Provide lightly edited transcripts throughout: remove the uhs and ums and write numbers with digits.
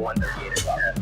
when their gate is up.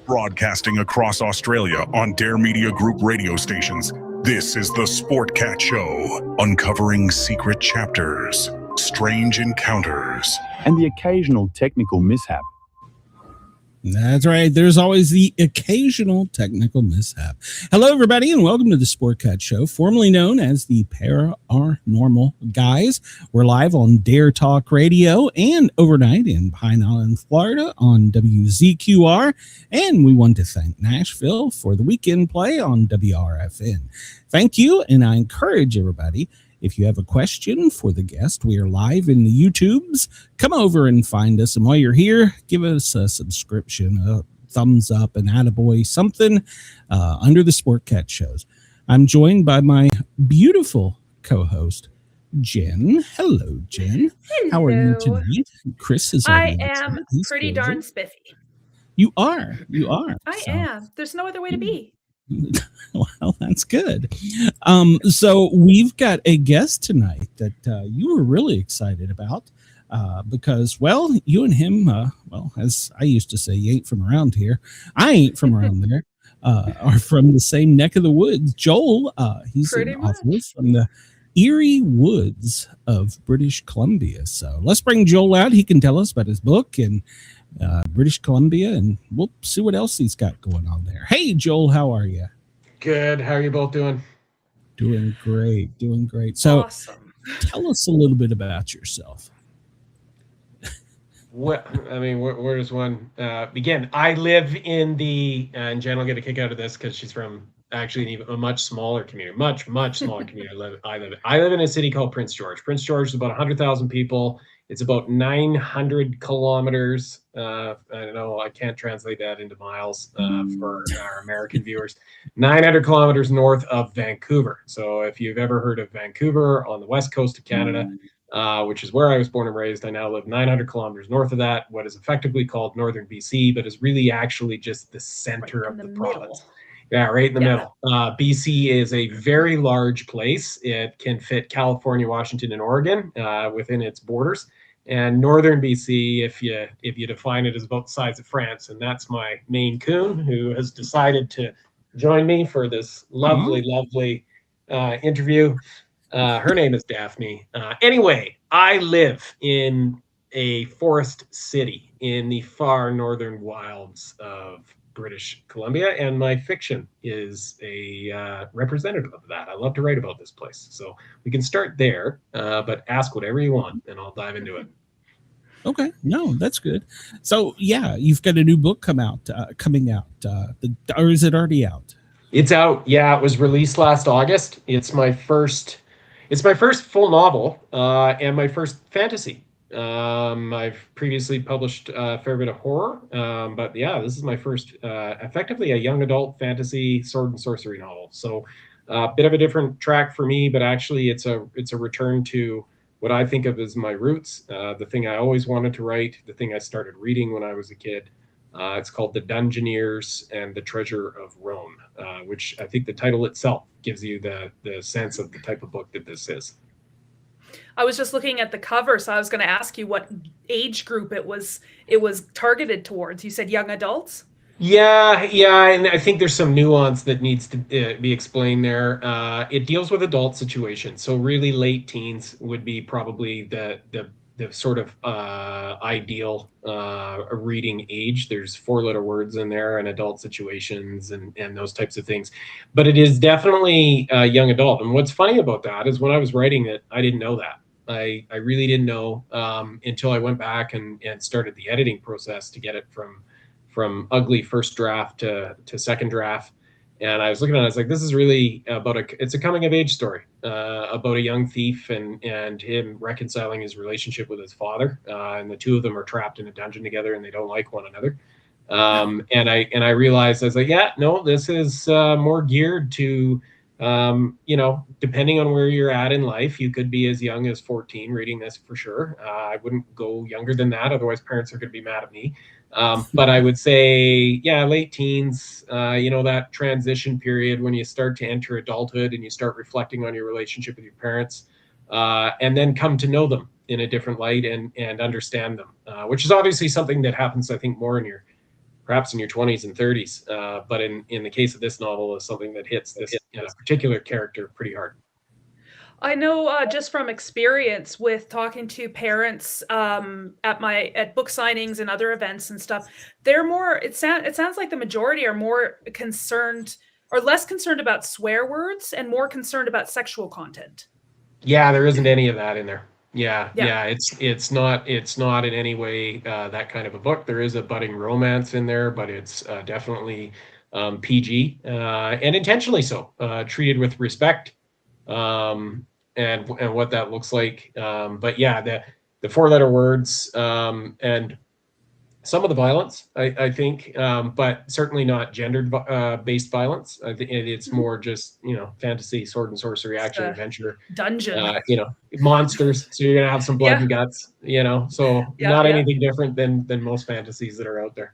Broadcasting across Australia on Dare Media Group radio stations, this is the Sportcat Show, uncovering secret chapters, strange encounters, and the occasional technical mishap. That's right. There's always the occasional technical mishap. Hello, everybody, and welcome to the Sportcat Show, formerly known as the Paranormal Guyz. We're live on Dare Talk Radio and overnight in Pine Island, Florida on WZQR. And we want to thank Nashville for the weekend play on WRFN. Thank you, and I encourage everybody, if you have a question for the guest, we are live in the YouTubes. Come over and find us. And while you're here, give us a subscription, a thumbs up, an attaboy, something under the Sportcat shows. I'm joined by my beautiful co-host, Jen. Hello, Jen. Hello. How are you tonight? Chris is I am pretty darn spiffy. You are. You are. I am. There's no other way to be. Well, that's good. So we've got a guest tonight that you were really excited about because, well, you and him, well, as I used to say, you ain't from around here. I ain't from around there. Are from the same neck of the woods. Joel, he's Pretty an author from the eerie woods of British Columbia. So let's bring Joel out. He can tell us about his book and British Columbia, and we'll see what else he's got going on there. Hey, Joel, how are you? Good. How are you both doing? Doing great. Doing great. So Awesome. tell us a little bit about yourself. What I mean, where does one begin? I live in the, and Jen will get a kick out of this because she's from actually a much smaller community, much smaller community. I live in a city called Prince George. Prince George is about 100,000 people. It's about 900 kilometers. I don't know, I can't translate that into miles for our American viewers. 900 kilometers north of Vancouver. So if you've ever heard of Vancouver on the west coast of Canada, which is where I was born and raised, I now live 900 kilometers north of that, what is effectively called northern BC, but is really actually just the center of the province. Yeah, right in the middle. BC is a very large place. It can fit California, Washington, and Oregon within its borders. And northern BC, if you define it, is about the size of France. And that's my Maine Coon, who has decided to join me for this lovely interview. Her name is Daphne. Anyway, I live in a forest city in the far northern wilds of British Columbia, and my fiction is a representative of that. I love to write about this place, so we can start there, but ask whatever you want and I'll dive into it. Okay, no, that's good. So yeah, you've got a new book coming out, or is it already out? It's out. Yeah, it was released last August. It's my first full novel and my first fantasy. I've previously published a fair bit of horror, but yeah, this is my first, effectively a young adult fantasy sword and sorcery novel. So a bit of a different track for me, but actually it's a return to what I think of as my roots, the thing I always wanted to write, the thing I started reading when I was a kid. It's called The Dungeoneers and the Treasure of Roan, which I think the title itself gives you the sense of the type of book that this is. I was just looking at the cover, so I was going to ask you what age group it was targeted towards. You said young adults? Yeah, and I think there's some nuance that needs to be explained there. It deals with adult situations, so really late teens would be probably the sort of ideal reading age. There's 4-letter words in there and adult situations and those types of things. But it is definitely a young adult. And what's funny about that is when I was writing it, I didn't know that. I really didn't know until I went back and started the editing process to get it from ugly first draft to second draft. And I was looking at it, I was like, this is really about it's a coming of age story about a young thief and him reconciling his relationship with his father. And the two of them are trapped in a dungeon together and they don't like one another. And I realized, I was like, yeah, no, this is more geared to, depending on where you're at in life. You could be as young as 14 reading this for sure. I wouldn't go younger than that. Otherwise parents are going to be mad at me. But I would say, yeah, late teens, that transition period when you start to enter adulthood and you start reflecting on your relationship with your parents, and then come to know them in a different light and understand them, which is obviously something that happens, I think, more perhaps in your 20s and 30s. But in the case of this novel, is something that hits this particular character pretty hard. I know just from experience with talking to parents at book signings and other events and stuff, they're more. It sounds like the majority are more concerned or less concerned about swear words and more concerned about sexual content. Yeah, there isn't any of that in there. Yeah. It's not in any way that kind of a book. There is a budding romance in there, but it's definitely PG and intentionally so, treated with respect. And what that looks like. But yeah, the 4-letter words and some of the violence, I think, but certainly not gendered based violence. I think it's more just, fantasy, sword and sorcery, action, adventure, dungeon, monsters. So you're gonna have some blood and guts, so not anything different than most fantasies that are out there.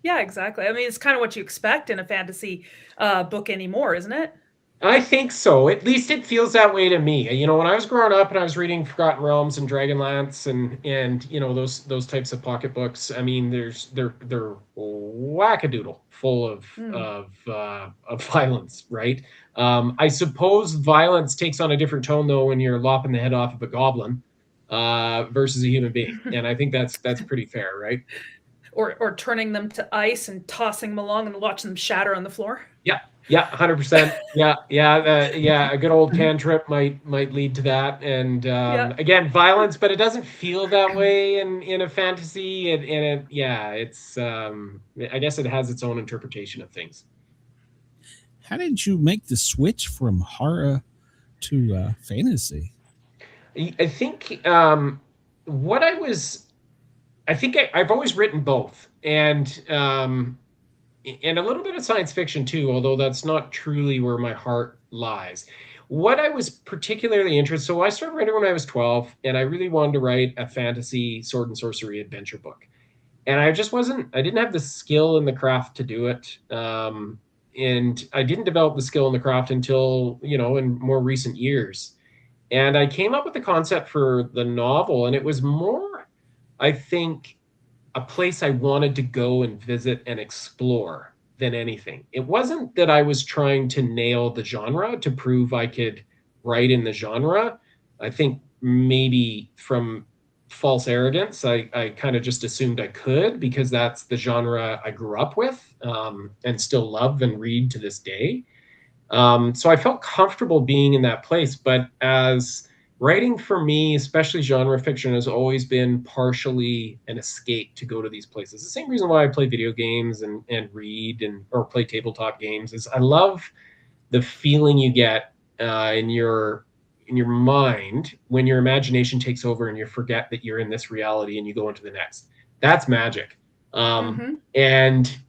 Yeah, exactly. I mean, it's kind of what you expect in a fantasy book anymore, isn't it? I think so. At least it feels that way to me. When I was growing up and I was reading Forgotten Realms and Dragonlance and those types of pocket books, I mean, they're wackadoodle full of violence, right? I suppose violence takes on a different tone though when you're lopping the head off of a goblin versus a human being, and I think that's pretty fair, right? Or turning them to ice and tossing them along and watching them shatter on the floor. Yeah, 100%. Yeah. A good old cantrip might lead to that, and again, violence, but it doesn't feel that way in a fantasy. It's I guess it has its own interpretation of things. How did you make the switch from horror to fantasy? I think I've always written both, and a little bit of science fiction too, although that's not truly where my heart lies. What I was particularly interested, so I started writing when I was 12, and I really wanted to write a fantasy sword and sorcery adventure book. And I didn't have the skill in the craft to do it. And I didn't develop the skill in the craft until, in more recent years. And I came up with the concept for the novel, and it was more, I think, a place I wanted to go and visit and explore than anything. It wasn't that I was trying to nail the genre to prove I could write in the genre. I think maybe from false arrogance, I kind of just assumed I could because that's the genre I grew up with and still love and read to this day. So I felt comfortable being in that place, but as writing for me, especially genre fiction, has always been partially an escape to go to these places. The same reason why I play video games and read or play tabletop games is I love the feeling you get in your mind when your imagination takes over and you forget that you're in this reality and you go into the next. That's magic. And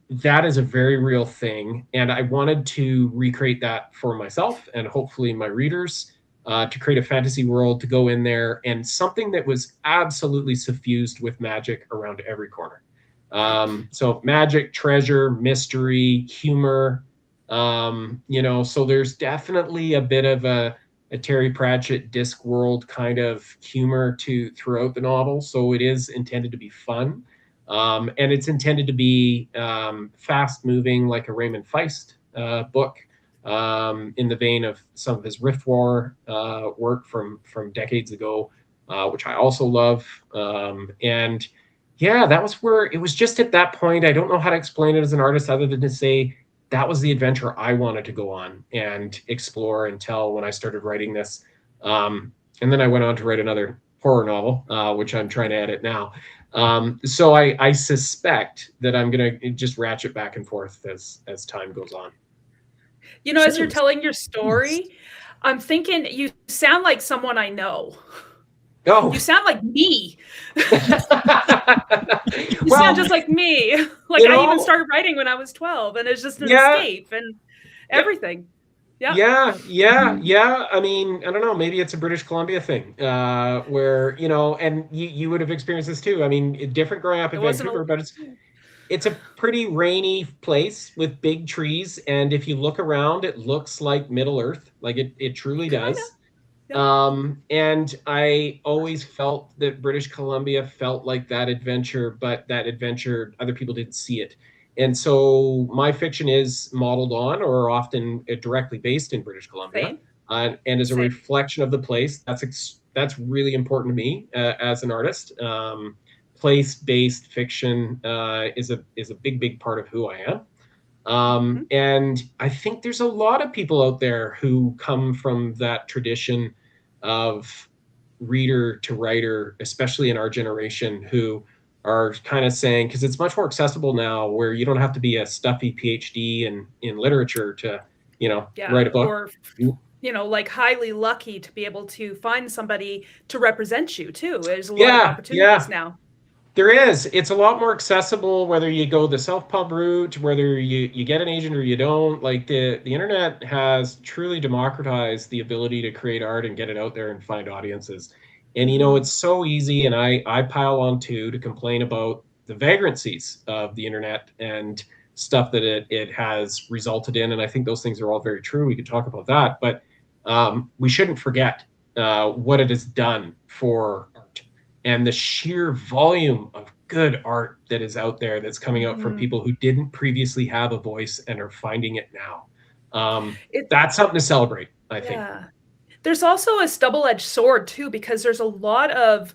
that is a very real thing. And I wanted to recreate that for myself and hopefully my readers. To create a fantasy world, to go in there, and something that was absolutely suffused with magic around every corner. So magic, treasure, mystery, humor, so there's definitely a bit of a Terry Pratchett Discworld kind of humor throughout the novel. So it is intended to be fun. And it's intended to be fast moving, like a Raymond Feist book. In the vein of some of his Rift War work from decades ago, which I also love. And yeah, that was where it was just at that point. I don't know how to explain it as an artist other than to say that was the adventure I wanted to go on and explore and tell when I started writing this. And then I went on to write another horror novel, which I'm trying to edit now. So I suspect that I'm going to just ratchet back and forth as time goes on. You know, as you're Serious. telling your story, I'm thinking you sound like someone I know. Oh, You sound like me. You well, sound just like me. Like you I even know, started writing when I was 12, and it's just an yeah, escape and everything. Yeah. yeah. I mean, I don't know. Maybe it's a British Columbia thing, where and you would have experienced this too. I mean, different growing up in It wasn't Vancouver, a but it's a pretty rainy place with big trees, and if you look around, it looks like Middle Earth. Like it truly kinda. does. Yeah. And I always felt that British Columbia felt like that adventure, but that adventure, other people didn't see it. And so my fiction is modeled on or often directly based in British Columbia, Same. and as a Same. reflection of the place. That's really important to me as an artist. Place-based fiction is a big part of who I am. And I think there's a lot of people out there who come from that tradition of reader to writer, especially in our generation, who are kind of saying, because it's much more accessible now, where you don't have to be a stuffy PhD in literature to, write a book. Or like highly lucky to be able to find somebody to represent you too. There's a lot of opportunities now. There is. It's a lot more accessible, whether you go the self-pub route, whether you get an agent or you don't. Like the internet has truly democratized the ability to create art and get it out there and find audiences. And it's so easy, and I pile on too to complain about the vagrancies of the internet and stuff that it has resulted in. And I think those things are all very true. We could talk about that, but we shouldn't forget what it has done for art. And the sheer volume of good art that is out there that's coming out from people who didn't previously have a voice and are finding it now. That's something to celebrate, I think. There's also a double-edged sword too, because there's a lot of,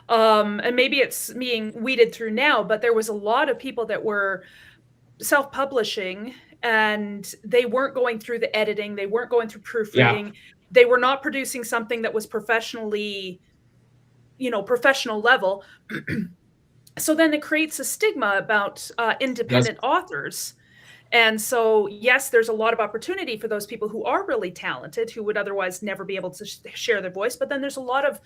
and maybe it's being weeded through now, but there was a lot of people that were self-publishing and they weren't going through the editing. They weren't going through proofreading. They were not producing something that was professionally professional level. So then it creates a stigma about independent authors. And so, yes, there's a lot of opportunity for those people who are really talented, who would otherwise never be able to share their voice. But then there's a lot of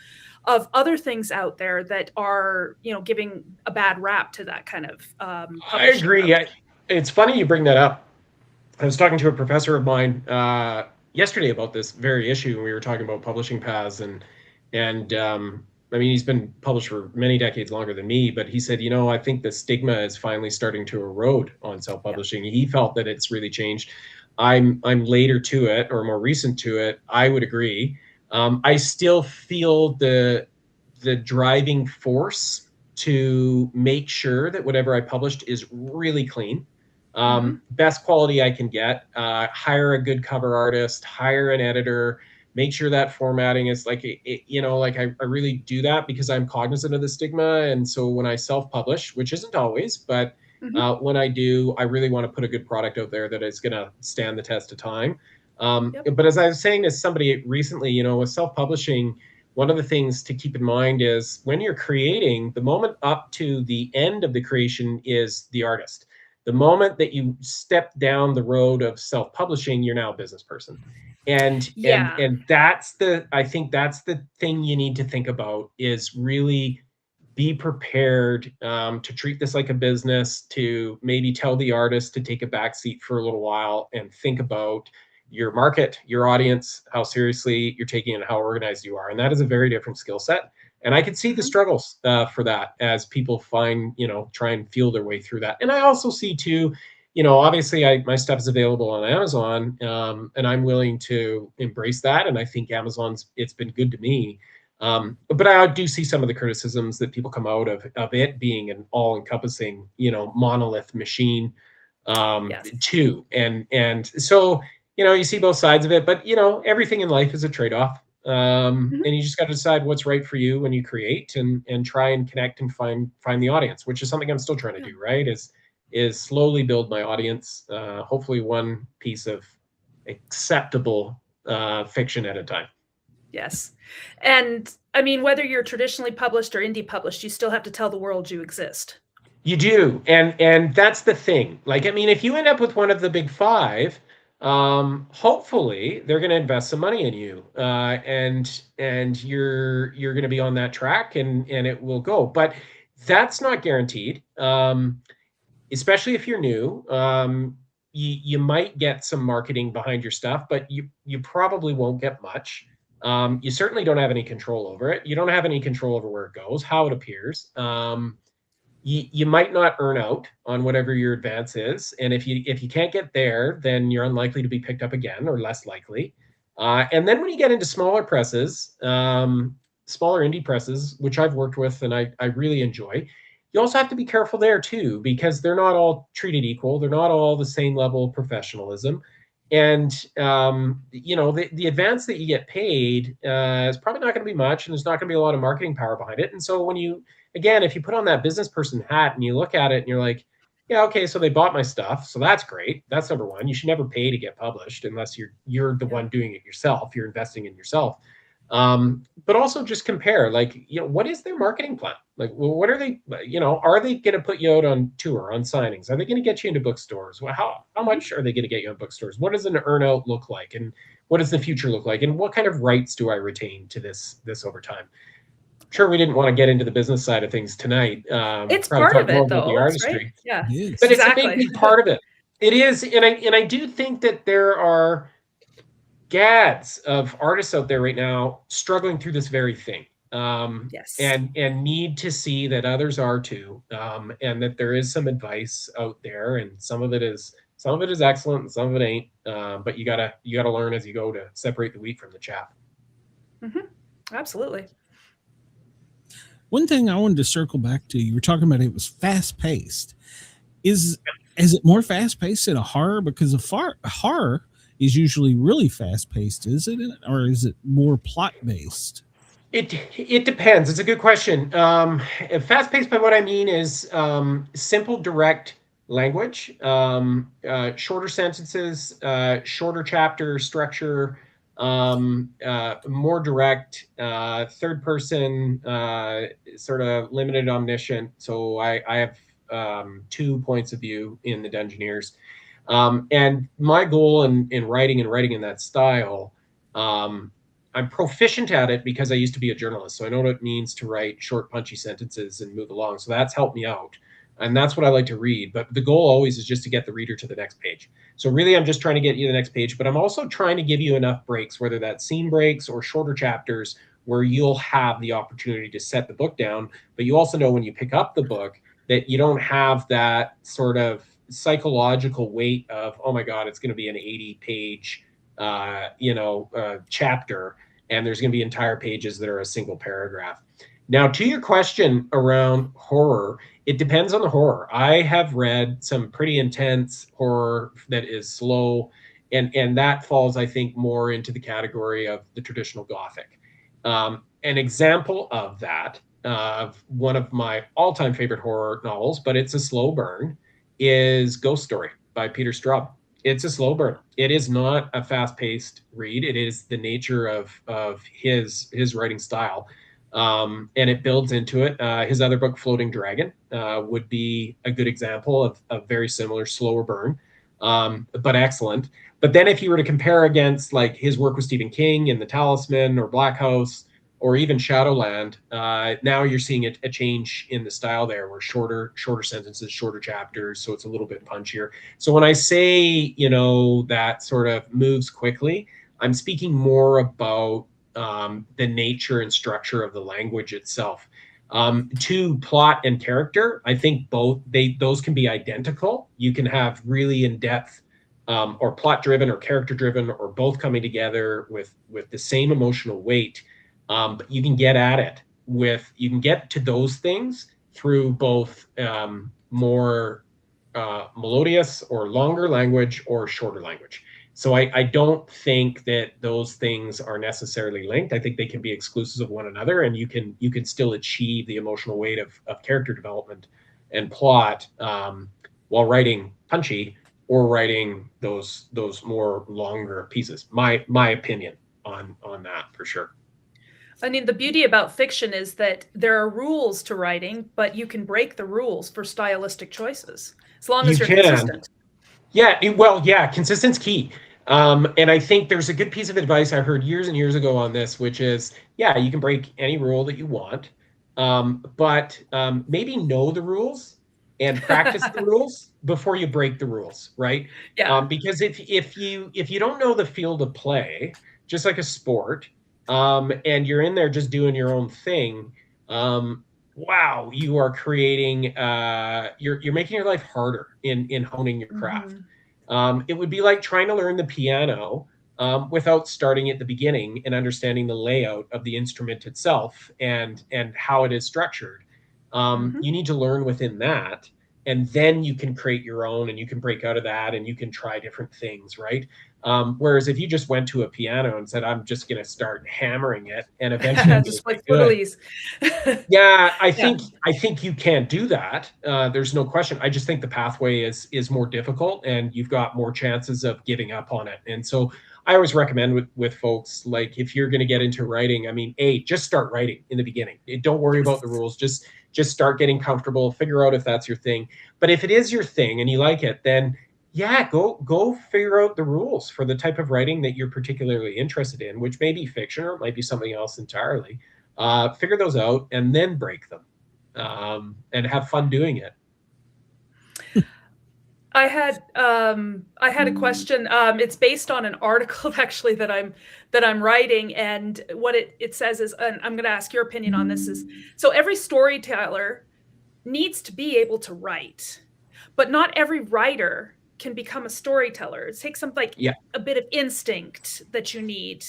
other things out there that are, giving a bad rap to that kind of I agree. It's funny you bring that up. I was talking to a professor of mine yesterday about this very issue, and we were talking about publishing paths and I mean, he's been published for many decades longer than me, but he said, I think the stigma is finally starting to erode on self-publishing. He felt that it's really changed. I'm later to it, or more recent to it. I would agree. I still feel the driving force to make sure that whatever I published is really clean. Best quality I can get, hire a good cover artist, hire an editor, make sure that formatting is like, I really do that because I'm cognizant of the stigma. And so when I self-publish, which isn't always, but when I do, I really want to put a good product out there that is going to stand the test of time. But as I was saying to somebody recently, with self-publishing, one of the things to keep in mind is when you're creating, the moment up to the end of the creation is the artist. The moment that you step down the road of self-publishing, you're now a business person. And I think that's the thing you need to think about, is really be prepared to treat this like a business, to maybe tell the artist to take a back seat for a little while and think about your market, your audience, how seriously you're taking it, and how organized you are. And that is a very different skill set. And I can see the struggles for that as people try and feel their way through that. And I also see too, obviously my stuff is available on Amazon, and I'm willing to embrace that. And I think it's been good to me. But I do see some of the criticisms that people come out of it being an all-encompassing, monolith machine too. And so, you see both sides of it, but everything in life is a trade-off. And you just got to decide what's right for you when you create, and try and connect and find the audience, which is something I'm still trying to do, right? Is slowly build my audience, hopefully one piece of acceptable fiction at a time. Yes. And I mean, whether you're traditionally published or indie published, you still have to tell the world you exist. You do. And that's the thing. Like, I mean, if you end up with one of the big five, hopefully they're going to invest some money in you, and you're going to be on that track, and it will go. But that's not guaranteed, especially if you're new. You might get some marketing behind your stuff, but you probably won't get much. You certainly don't have any control over it. You don't have any control over where it goes, how it appears. You might not earn out on whatever your advance is, and if you can't get there, then you're unlikely to be picked up again, or less likely. And then when you get into smaller presses, smaller indie presses, which I've worked with and I really enjoy, you also have to be careful there too, because they're not all treated equal. They're not all the same level of professionalism. And, the advance that you get paid is probably not going to be much, and there's not going to be a lot of marketing power behind it. And so if you put on that business person hat and you look at it and you're like, yeah, okay, so they bought my stuff, so that's great. That's number one. You should never pay to get published unless you're the one doing it yourself. You're investing in yourself. But also just compare, what is their marketing plan? Like, well, what are they, are they going to put you out on tour, on signings? Are they going to get you into bookstores? Well, how much are they going to get you in bookstores? What does an earn out look like? And what does the future look like? And what kind of rights do I retain to this over time? Sure, we didn't want to get into the business side of things tonight. It's part of it, though. The artistry. Right? Yeah, but exactly. It's a big part of it. It is, and I do think that there are gads of artists out there right now struggling through this very thing. Yes. And need to see that others are too, and that there is some advice out there, and some of it is excellent, and some of it ain't. But you gotta learn as you go to separate the wheat from the chaff. Mm-hmm. Absolutely. One thing I wanted to circle back to, you were talking about it was fast paced. Is it more fast paced in a horror? Because a horror is usually really fast paced, is it? Or is it more plot based? It depends. It's a good question. Fast paced, by what I mean is simple, direct language, shorter sentences, shorter chapter structure, more direct, third person, sort of limited omniscient. So I have 2 points of view in the Dungeoneers. And my goal in writing in that style, I'm proficient at it because I used to be a journalist. So I know what it means to write short, punchy sentences and move along. So that's helped me out. And that's what I like to read. But the goal always is just to get the reader to the next page. So really, I'm just trying to get you to the next page, but I'm also trying to give you enough breaks, whether that's scene breaks or shorter chapters, where you'll have the opportunity to set the book down. But you also know when you pick up the book that you don't have that sort of psychological weight of, oh my God, it's going to be an 80-page, chapter, and there's going to be entire pages that are a single paragraph. Now, to your question around horror, it depends on the horror. I have read some pretty intense horror that is slow, and that falls, I think, more into the category of the traditional Gothic. An example of that, one of my all-time favorite horror novels, but it's a slow burn, is Ghost Story by Peter Straub. It's a slow burn. It is not a fast-paced read. It is the nature of his writing style. And it builds into it. His other book, Floating Dragon, would be a good example of a very similar, slower burn, but excellent. But then if you were to compare against like his work with Stephen King in The Talisman or Black House or even Shadowland, now you're seeing a change in the style there, where shorter sentences, shorter chapters, so it's a little bit punchier. So when I say, that sort of moves quickly, I'm speaking more about the nature and structure of the language itself. To plot and character, I think those can be identical. You can have really in-depth or plot-driven or character-driven, or both coming together with the same emotional weight. But you can get at it you can get to those things through both more melodious or longer language or shorter language. So I don't think that those things are necessarily linked. I think they can be exclusive of one another, and you can still achieve the emotional weight of character development and plot while writing punchy or writing those more longer pieces. My opinion on that, for sure. I mean, the beauty about fiction is that there are rules to writing, but you can break the rules for stylistic choices as long as you're consistent. Yeah, well, yeah, consistence key. And I think there's a good piece of advice I heard years and years ago on this, which is, yeah, you can break any rule that you want, but maybe know the rules and practice the rules before you break the rules, right? Yeah. Because if you don't know the field of play, just like a sport, and you're in there just doing your own thing, wow, you are creating, you're making your life harder in honing your craft. It would be like trying to learn the piano without starting at the beginning and understanding the layout of the instrument itself and how it is structured. You need to learn within that, and then you can create your own, and you can break out of that, and you can try different things, right? Whereas if you just went to a piano and said, I'm just going to start hammering it, and eventually Just like fiddlies. Yeah, I think you can't do that. There's no question. I just think the pathway is more difficult, and you've got more chances of giving up on it. And so I always recommend with folks, like, if you're going to get into writing, I mean, just start writing in the beginning. Don't worry about the rules. Just start getting comfortable. Figure out if that's your thing. But if it is your thing and you like it, then yeah, go figure out the rules for the type of writing that you're particularly interested in, which may be fiction or it might be something else entirely. Figure those out and then break them, and have fun doing it. I had a question. It's based on an article actually that I'm writing, and what it says is, and I'm going to ask your opinion on this, is so every storyteller needs to be able to write, but not every writer can become a storyteller. It takes some a bit of instinct that you need,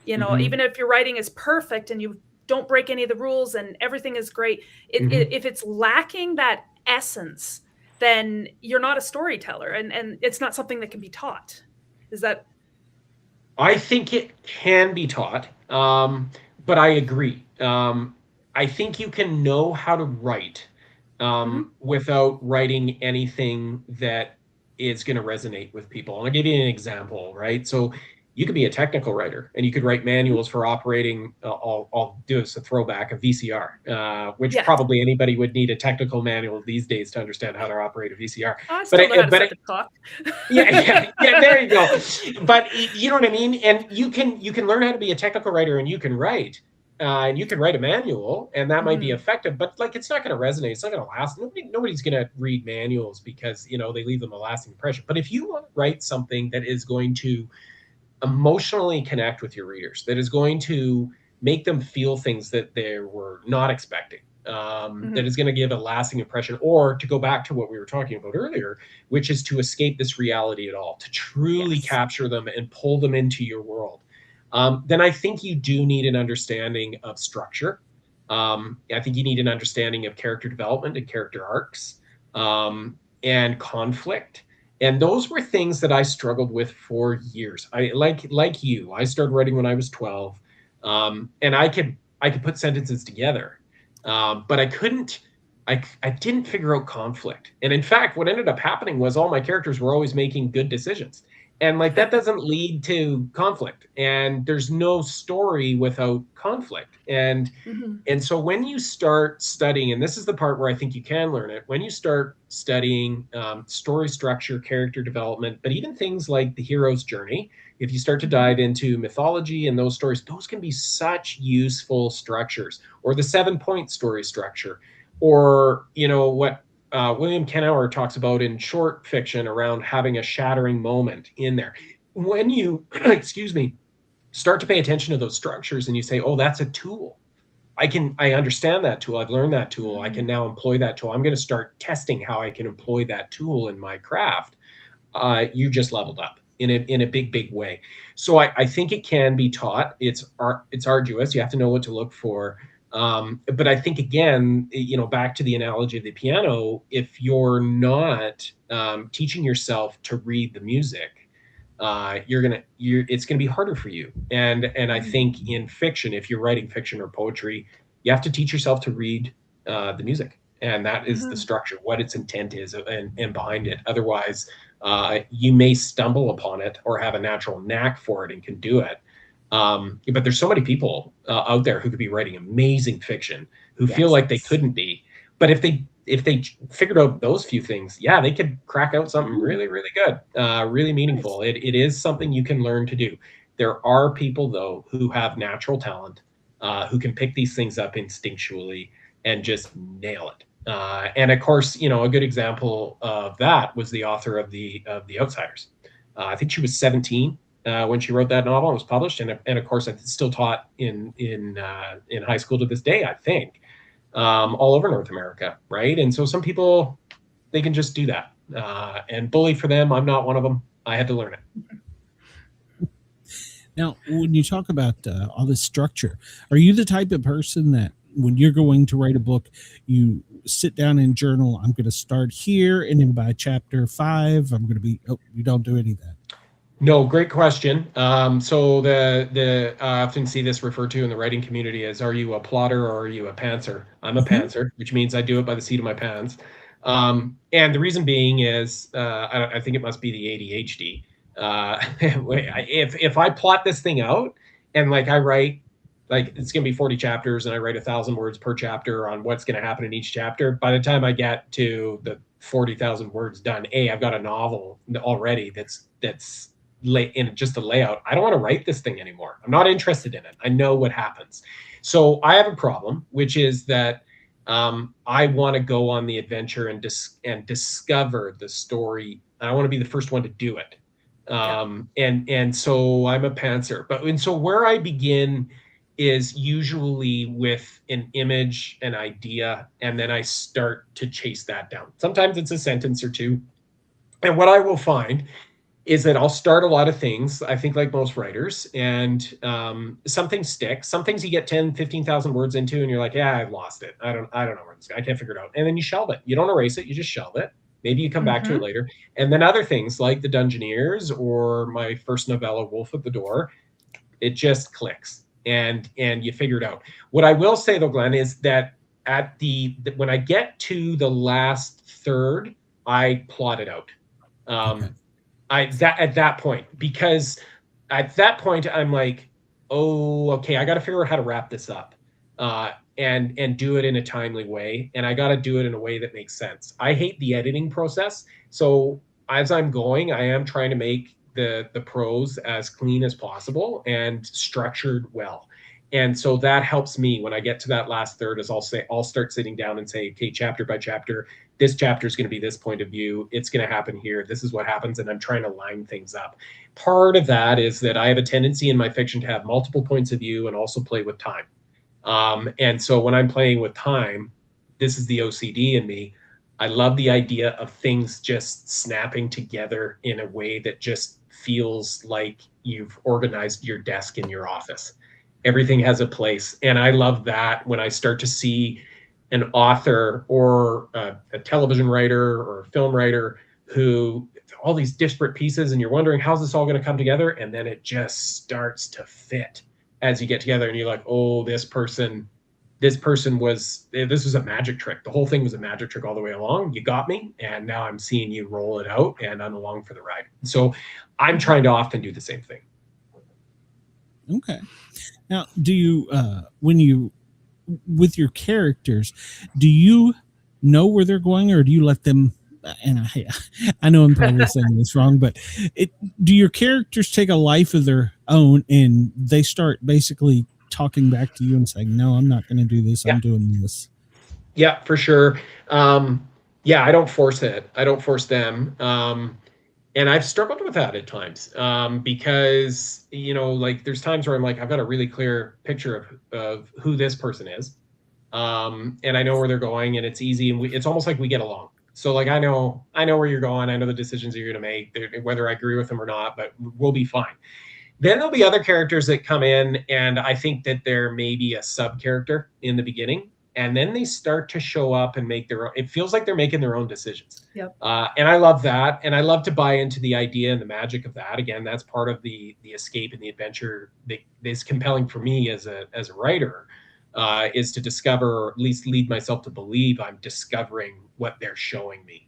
even if your writing is perfect and you don't break any of the rules and everything is great. If it's lacking that essence, then you're not a storyteller, and it's not something that can be taught. Is that? I think it can be taught, but I agree. I think you can know how to write without writing anything that is going to resonate with people. And I'll give you an example, right? So you could be a technical writer and you could write manuals for operating, I'll do this a throwback, a VCR, which probably anybody would need a technical manual these days to understand how to operate a VCR. Yeah, there you go. But you know what I mean? And you can learn how to be a technical writer, and you can write, and you can write a manual, and that might be effective, but it's not going to resonate. It's not going to last. Nobody's going to read manuals because, they leave them a lasting impression. But if you want to write something that is going to emotionally connect with your readers, that is going to make them feel things that they were not expecting, that is going to give a lasting impression, or to go back to what we were talking about earlier, which is to escape this reality at all, to truly capture them and pull them into your world, then I think you do need an understanding of structure. I think you need an understanding of character development and character arcs, and conflict. And those were things that I struggled with for years. I like you. I started writing when I was 12, and I could put sentences together, but I couldn't. I didn't figure out conflict. And in fact, what ended up happening was all my characters were always making good decisions, and that doesn't lead to conflict. And there's no story without conflict. And so when you start studying, and this is the part where I think you can learn it, when you start studying story structure, character development, but even things like the hero's journey, if you start to dive into mythology and those stories, those can be such useful structures. Or the 7-point story structure, or what William Kenauer talks about in short fiction around having a shattering moment in there. When you, start to pay attention to those structures and you say, oh, that's a tool. I understand that tool. I've learned that tool. I can now employ that tool. I'm going to start testing how I can employ that tool in my craft. You just leveled up in a big way. So I think it can be taught. It's arduous. You have to know what to look for. But I think, again, back to the analogy of the piano, if you're not teaching yourself to read the music, it's gonna be harder for you. And I think in fiction, if you're writing fiction or poetry, you have to teach yourself to read the music, and that is the structure, what its intent is, and behind it. Otherwise, you may stumble upon it or have a natural knack for it and can do it. But there's so many people out there who could be writing amazing fiction who feel like they couldn't be. But if they figured out those few things, yeah, they could crack out something really, really good, really meaningful. Nice. It is something you can learn to do. There are people, though, who have natural talent, who can pick these things up instinctually and just nail it. And of course, you know, a good example of that was the author of the Outsiders. I think she was 17 when she wrote that novel and was published, and of course, it's still taught in high school to this day, I think, all over North America, right? And so some people, they can just do that, and bully for them. I'm not one of them. I had to learn it. Now, when you talk about all this structure, are you the type of person that when you're going to write a book, you sit down and journal, I'm going to start here, and then by chapter 5, I'm going to be, you don't do any of that? No, great question. So I often see this referred to in the writing community as, are you a plotter or are you a pantser? I'm a pantser, which means I do it by the seat of my pants. And the reason being is, I think it must be the ADHD. If I plot this thing out and like I write, like it's going to be 40 chapters and I write 1,000 words per chapter on what's going to happen in each chapter, by the time I get to the 40,000 words done, I've got a novel already that's in just a layout. I don't want to write this thing anymore. I'm not interested in it. I know what happens. So I have a problem, which is that I want to go on the adventure and discover the story. I want to be the first one to do it. And so I'm a pantser. And so where I begin is usually with an image, an idea, and then I start to chase that down. Sometimes it's a sentence or two. And what I will find is that I'll start a lot of things, I think like most writers, and some things stick. Some things you get 10, 15,000 words into and you're like, yeah, I've lost it. I don't know where this, I can't figure it out. And then you shelve it. You don't erase it, you just shelve it. Maybe you come back to it later. And then other things like the Dungeoneers or my first novella, Wolf at the Door, it just clicks and you figure it out. What I will say though, Glenn, is that when I get to the last third, I plot it out. At that point, because at that point I'm like, oh, okay, I got to figure out how to wrap this up, and do it in a timely way, and I got to do it in a way that makes sense. I hate the editing process, so as I'm going, I am trying to make the prose as clean as possible and structured well. And so that helps me when I get to that last third, is I'll start sitting down and say, okay, chapter by chapter, this chapter is going to be this point of view. It's going to happen here. This is what happens. And I'm trying to line things up. Part of that is that I have a tendency in my fiction to have multiple points of view and also play with time. And so when I'm playing with time, this is the OCD in me. I love the idea of things just snapping together in a way that just feels like you've organized your desk in your office. Everything has a place. And I love that when I start to see an author or a television writer or a film writer who all these disparate pieces, and you're wondering, how's this all going to come together? And then it just starts to fit as you get together, and you're like, oh, this was a magic trick. The whole thing was a magic trick all the way along. You got me, and now I'm seeing you roll it out, and I'm along for the ride. So I'm trying to often do the same thing. Okay. Now, do you, with your characters, do you know where they're going, or do you let them, and I know I'm probably saying this wrong, but do your characters take a life of their own and they start basically talking back to you and saying, no, I'm not going to do this. I'm doing this. Yeah, for sure. I don't force it. I don't force them. And I've struggled with that at times, because, like there's times where I'm like, I've got a really clear picture of who this person is. And I know where they're going, and it's easy. And it's almost like we get along. So like, I know where you're going. I know the decisions you're going to make, whether I agree with them or not, but we'll be fine. Then there'll be other characters that come in, and I think that they're maybe a sub character in the beginning. And then they start to show up and make their own, it feels like they're making their own decisions. Yep. And I love that. And I love to buy into the idea and the magic of that. Again, that's part of the escape and the adventure that is compelling for me as a writer, is to discover, or at least lead myself to believe I'm discovering what they're showing me.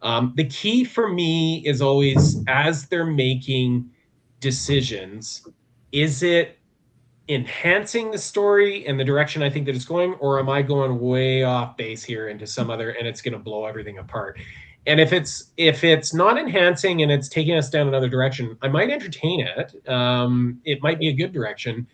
The key for me is always, as they're making decisions, is it enhancing the story and the direction I think that it's going, or am I going way off base here into some other, and it's going to blow everything apart? And if it's not enhancing and it's taking us down another direction, I might entertain it. It might be a good direction,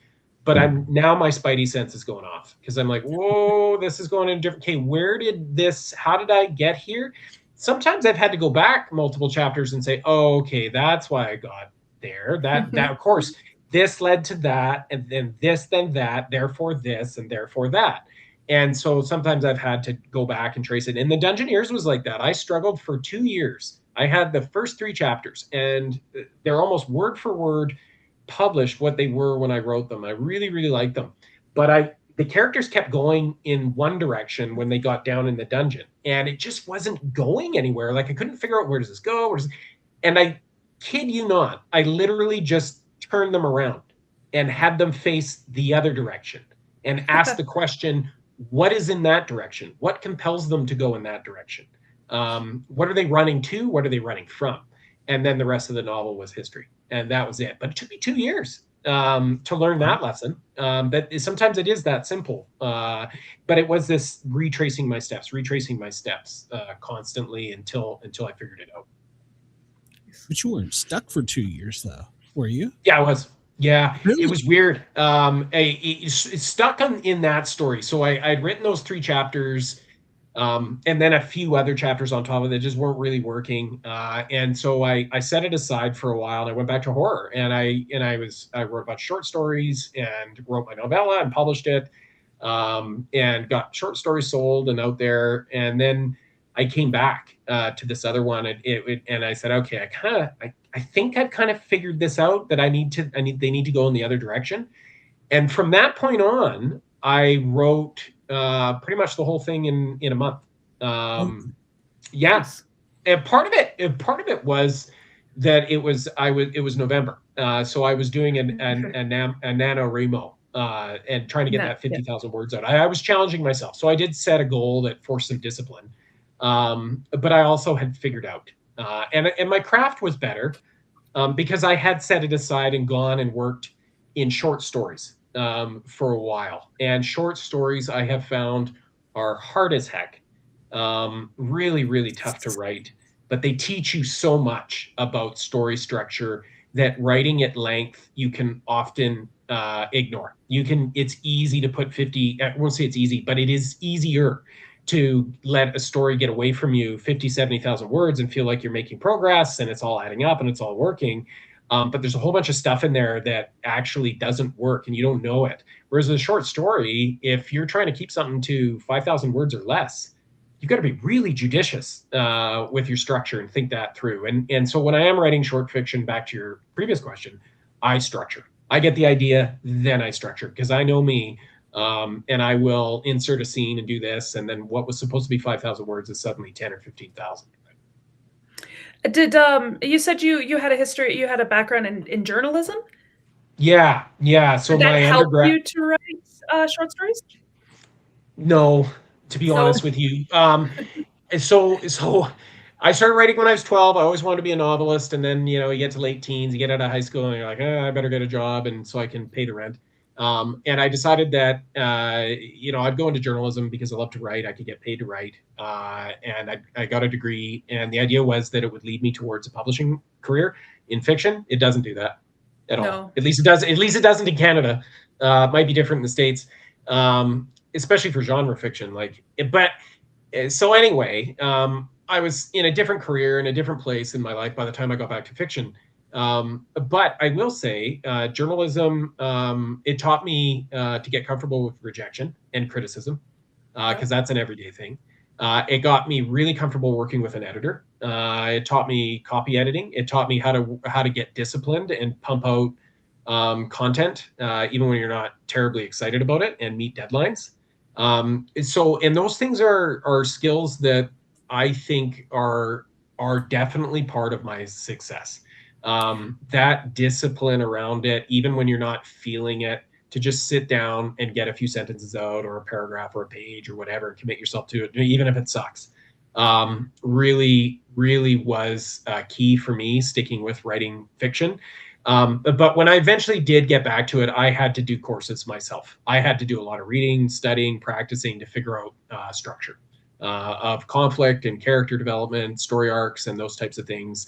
but now my spidey sense is going off because I'm like, whoa, this is going in a different. Okay, how did I get here? Sometimes I've had to go back multiple chapters and say, oh, okay, that's why I got there. That of course, this led to that, and then this, then that, therefore this, and therefore that. And so sometimes I've had to go back and trace it. And the Dungeoneers was like that. I struggled for 2 years. I had the first 3 chapters, and they're almost word for word published what they were when I wrote them. I really, really liked them. But the characters kept going in one direction when they got down in the dungeon, and it just wasn't going anywhere. Like I couldn't figure out, where does this go? And I kid you not, I literally just turned them around and had them face the other direction and asked the question, what is in that direction? What compels them to go in that direction? What are they running to? What are they running from? And then the rest of the novel was history. And that was it. But it took me 2 years to learn that lesson. But sometimes it is that simple. But it was this retracing my steps constantly until I figured it out. But you weren't stuck for 2 years, though, were you? Yeah, I was. Yeah, really? It was weird. It's stuck in that story. So I'd written those 3 chapters, and then a few other chapters on top of it that just weren't really working. And so I set it aside for a while, and I went back to horror. And I wrote a bunch of short stories and wrote my novella and published it, and got short stories sold and out there. And then I came back to this other one, and I said, okay, I think I've kind of figured this out, that they need to go in the other direction. And from that point on, I wrote pretty much the whole thing in a month. Yes. And part of it was that it was November. So I was doing a NaNoWriMo and trying to get that 50,000 words out. I was challenging myself. So I did set a goal that forced some discipline. But I also had figured out, and my craft was better because I had set it aside and gone and worked in short stories for a while. And short stories, I have found, are hard as heck, really, really tough to write. But they teach you so much about story structure that writing at length you can often ignore. It's easy to put 50. I won't say it's easy, but it is easier to let a story get away from you 50, 70,000 words and feel like you're making progress and it's all adding up and it's all working. But there's a whole bunch of stuff in there that actually doesn't work and you don't know it. Whereas a short story, if you're trying to keep something to 5,000 words or less, you've got to be really judicious with your structure and think that through. And so when I am writing short fiction, back to your previous question, I structure. I get the idea, then I structure, because I know me. And I will insert a scene and do this, and then what was supposed to be 5,000 words is suddenly 10 or 15,000. Did you said you had a background in journalism? Yeah. So did that my help undergrad, you to write short stories? No, to be honest with you. So I started writing when I was 12. I always wanted to be a novelist, and then you get to late teens, you get out of high school, and you're like, I better get a job, and so I can pay the rent. And I decided that, I'd go into journalism because I love to write. I could get paid to write. And I got a degree. And the idea was that it would lead me towards a publishing career in fiction. It doesn't do that at all. At least it doesn't in Canada. It might be different in the States, especially for genre fiction. So anyway, I was in a different career, in a different place in my life by the time I got back to fiction. But I will say, journalism, it taught me to get comfortable with rejection and criticism, because that's an everyday thing. It got me really comfortable working with an editor. It taught me copy editing. It taught me how to get disciplined and pump out content, even when you're not terribly excited about it, and meet deadlines. And those things are skills that I think are definitely part of my success. That discipline around it, even when you're not feeling it, to just sit down and get a few sentences out, or a paragraph or a page or whatever, and commit yourself to it, even if it sucks, really, really was key for me sticking with writing fiction. But when I eventually did get back to it, I had to do courses myself. I had to do a lot of reading, studying, practicing to figure out structure of conflict and character development, story arcs, and those types of things.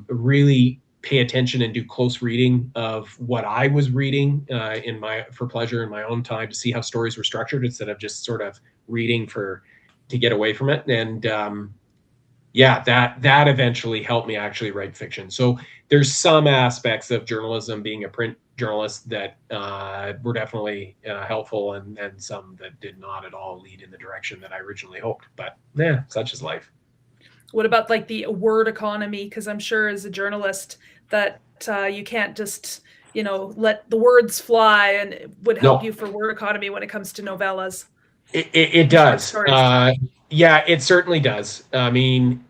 Really pay attention and do close reading of what I was reading for pleasure in my own time to see how stories were structured instead of just sort of reading to get away from it. And that eventually helped me actually write fiction. So there's some aspects of journalism, being a print journalist, that were definitely helpful, and some that did not at all lead in the direction that I originally hoped. But yeah, such is life. What about like the word economy? Because I'm sure as a journalist that you can't just, let the words fly, and it would help you for word economy when it comes to novellas. It does. Yeah, it certainly does. I mean,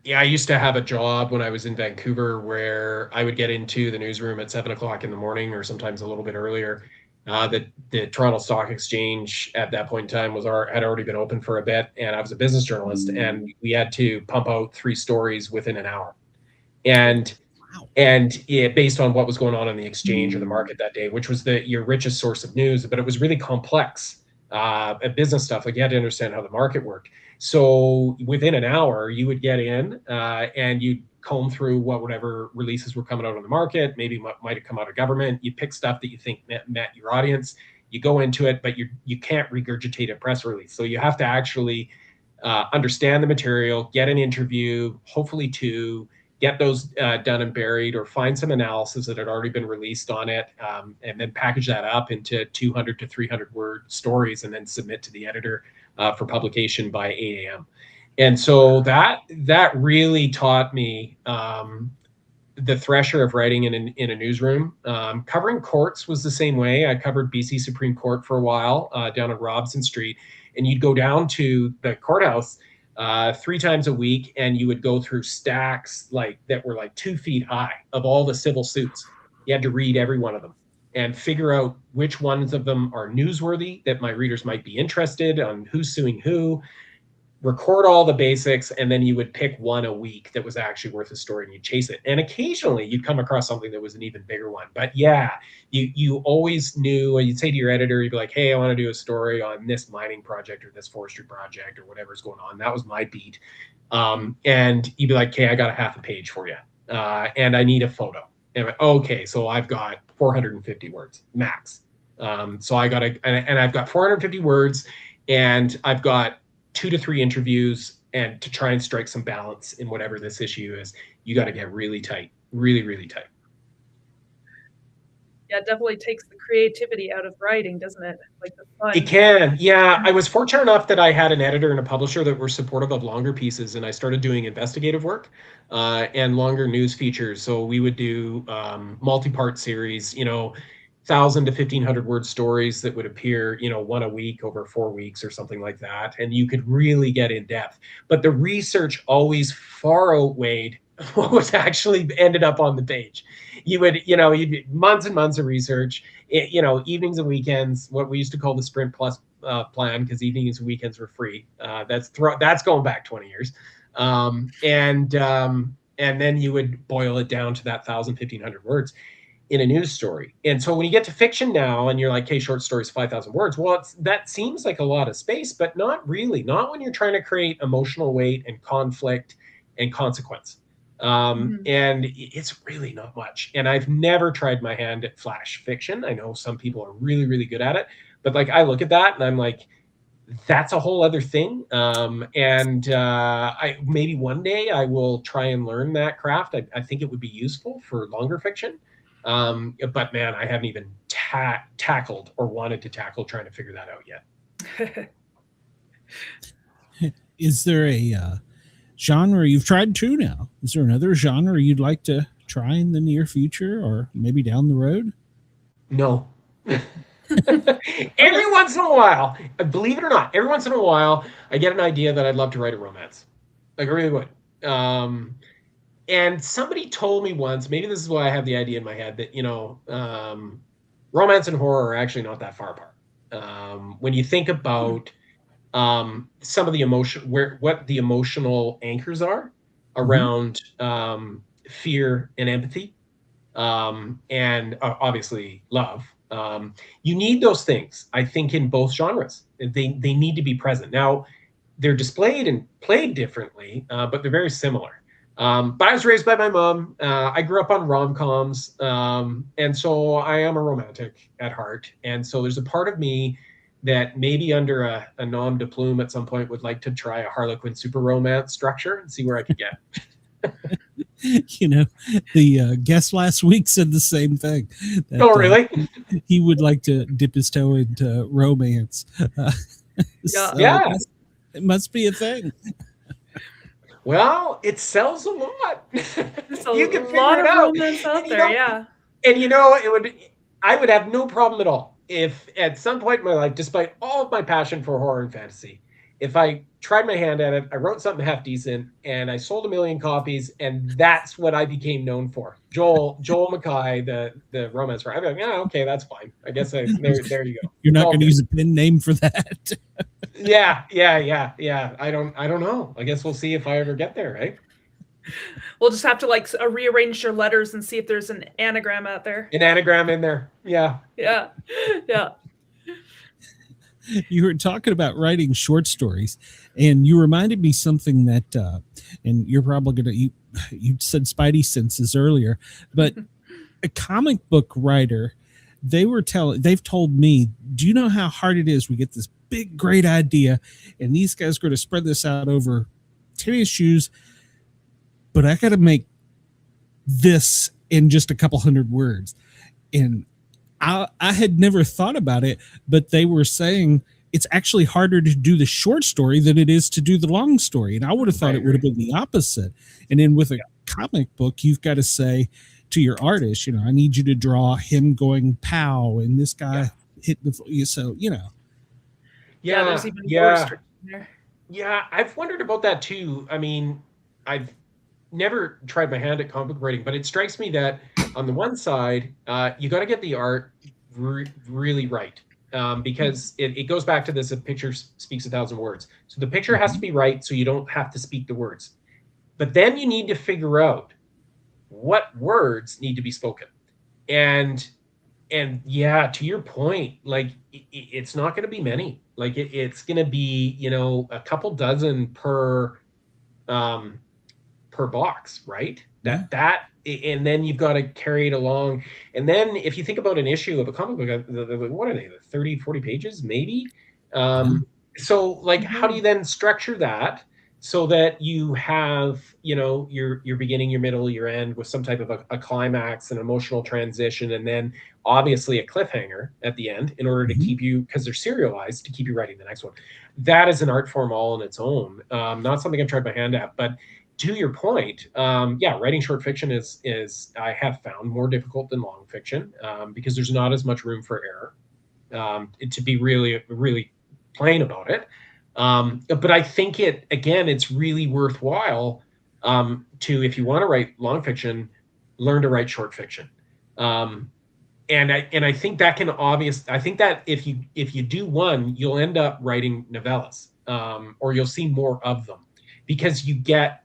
yeah, I used to have a job when I was in Vancouver where I would get into the newsroom at 7 o'clock in the morning, or sometimes a little bit earlier. The Toronto Stock Exchange at that point in time had already been open for a bit, and I was a business journalist, and we had to pump out 3 stories within an hour. And based on what was going on in the exchange or the market that day, which was your richest source of news, but it was really complex business stuff. Like, you had to understand how the market worked. So within an hour, you would get in and you'd comb through whatever releases were coming out on the market, maybe might have come out of government. You pick stuff that you think met your audience. You go into it, but you can't regurgitate a press release. So you have to actually understand the material, get an interview, hopefully 2, get those done and buried, or find some analysis that had already been released on it, and then package that up into 200 to 300 word stories, and then submit to the editor for publication by 8 a.m. And so that really taught me the thresher of writing in a newsroom. Covering courts was the same way. I covered BC Supreme Court for a while down on Robson Street, and you'd go down to the courthouse 3 times a week, and you would go through stacks that were 2 feet high of all the civil suits. You had to read every one of them and figure out which ones of them are newsworthy, that my readers might be interested on, who's suing who, record all the basics, and then you would pick one a week that was actually worth a story, and you'd chase it. And occasionally you'd come across something that was an even bigger one. But yeah, you always knew, and you'd say to your editor, you'd be like, hey, I want to do a story on this mining project or this forestry project or whatever's going on. That was my beat. And you'd be like, okay, I got a half a page for you. And I need a photo. And I'm like, okay, so I've got 450 words max. So I've got 450 words, and I've got 2 to 3 interviews, and to try and strike some balance in whatever this issue is, you got to get really tight, really, really tight. Yeah, it definitely takes the creativity out of writing, doesn't it? Like the fun. It can. Yeah, I was fortunate enough that I had an editor and a publisher that were supportive of longer pieces, and I started doing investigative work and longer news features. So we would do multi-part series, 1,000 to 1,500 word stories that would appear, 1 a week over 4 weeks or something like that. And you could really get in depth. But the research always far outweighed what was actually ended up on the page. You'd months and months of research, evenings and weekends, what we used to call the Sprint Plus plan, because evenings and weekends were free. That's going back 20 years. And then you would boil it down to that 1,000, 1,500 words in a news story. And so when you get to fiction now, and you're like, hey, short stories, 5,000 words. Well, that seems like a lot of space, but not really. Not when you're trying to create emotional weight and conflict and consequence. And it's really not much. And I've never tried my hand at flash fiction. I know some people are really, really good at it, but I look at that and I'm like, that's a whole other thing. I maybe one day I will try and learn that craft. I think it would be useful for longer fiction. But man, I haven't even tackled or wanted to tackle trying to figure that out yet. Is there a genre you've tried 2 now? Is there another genre you'd like to try in the near future, or maybe down the road? No. Every once in a while, believe it or not, every once in a while, I get an idea that I'd love to write a romance. I really would. And somebody told me once, maybe this is why I have the idea in my head, that, romance and horror are actually not that far apart. When you think about some of the what the emotional anchors are around fear and empathy, and obviously love. You need those things, I think, in both genres. They need to be present. Now, they're displayed and played differently, but they're very similar. But I was raised by my mom. I grew up on rom-coms, and so I am a romantic at heart. And so there's a part of me that maybe under a nom de plume at some point would like to try a Harlequin super romance structure and see where I could get. You know, the guest last week said the same thing. That, Oh, really? He would like to dip his toe into romance. So Yeah. it must be a thing. Well, it sells a lot. There's a You can figure lot it of out. romance out And, there, yeah. And I would have no problem at all if at some point in my life, despite all of my passion for horror and fantasy, if I tried my hand at it, I wrote something half decent, and I sold 1 million copies, and that's what I became known for. Joel McKay, the romance writer. I'd be like, yeah, okay, that's fine. I guess there you go. You're not All going to good. use a pen name for that. Yeah. I don't know. I guess we'll see if I ever get there, right? We'll just have to like rearrange your letters and see if there's an anagram out there. An anagram in there. Yeah. Yeah. You were talking about writing short stories, and you reminded me something that, and you're probably going to, you said Spidey senses earlier, but a comic book writer, they've told me, do you know how hard it is? We get this big, great idea, and these guys are going to spread this out over 10 issues, but I got to make this in just a couple hundred words. And I had never thought about it, but they were saying it's actually harder to do the short story than it is to do the long story. And I would have thought it would have been the opposite. And then with a comic book, you've got to say to your artist, I need you to draw him going pow and this guy hit the, so, Yeah, there's even more restriction there. Yeah, I've wondered about that too. I mean, I've never tried my hand at comic book writing, but it strikes me that on the one side, you got to get the art really right, because it goes back to this: a picture speaks 1,000 words. So the picture has to be right, so you don't have to speak the words. But then you need to figure out what words need to be spoken, and yeah, to your point, like it's not going to be many. Like it's going to be a couple dozen per box, right? That and then you've got to carry it along. And then if you think about an issue of a comic book, what are they, 30, 40 pages, maybe? So like, how do you then structure that so that you have, your beginning, your middle, your end with some type of a climax, an emotional transition, and then obviously a cliffhanger at the end in order to keep you, because they're serialized, to keep you writing the next one. That is an art form all on its own. Not something I've tried my hand at, but to your point, writing short fiction is I have found more difficult than long fiction, because there's not as much room for error, to be really plain about it. But I think it's really worthwhile to, if you want to write long fiction, learn to write short fiction. And I think that I think that if you do one, you'll end up writing novellas, or you'll see more of them, because you get,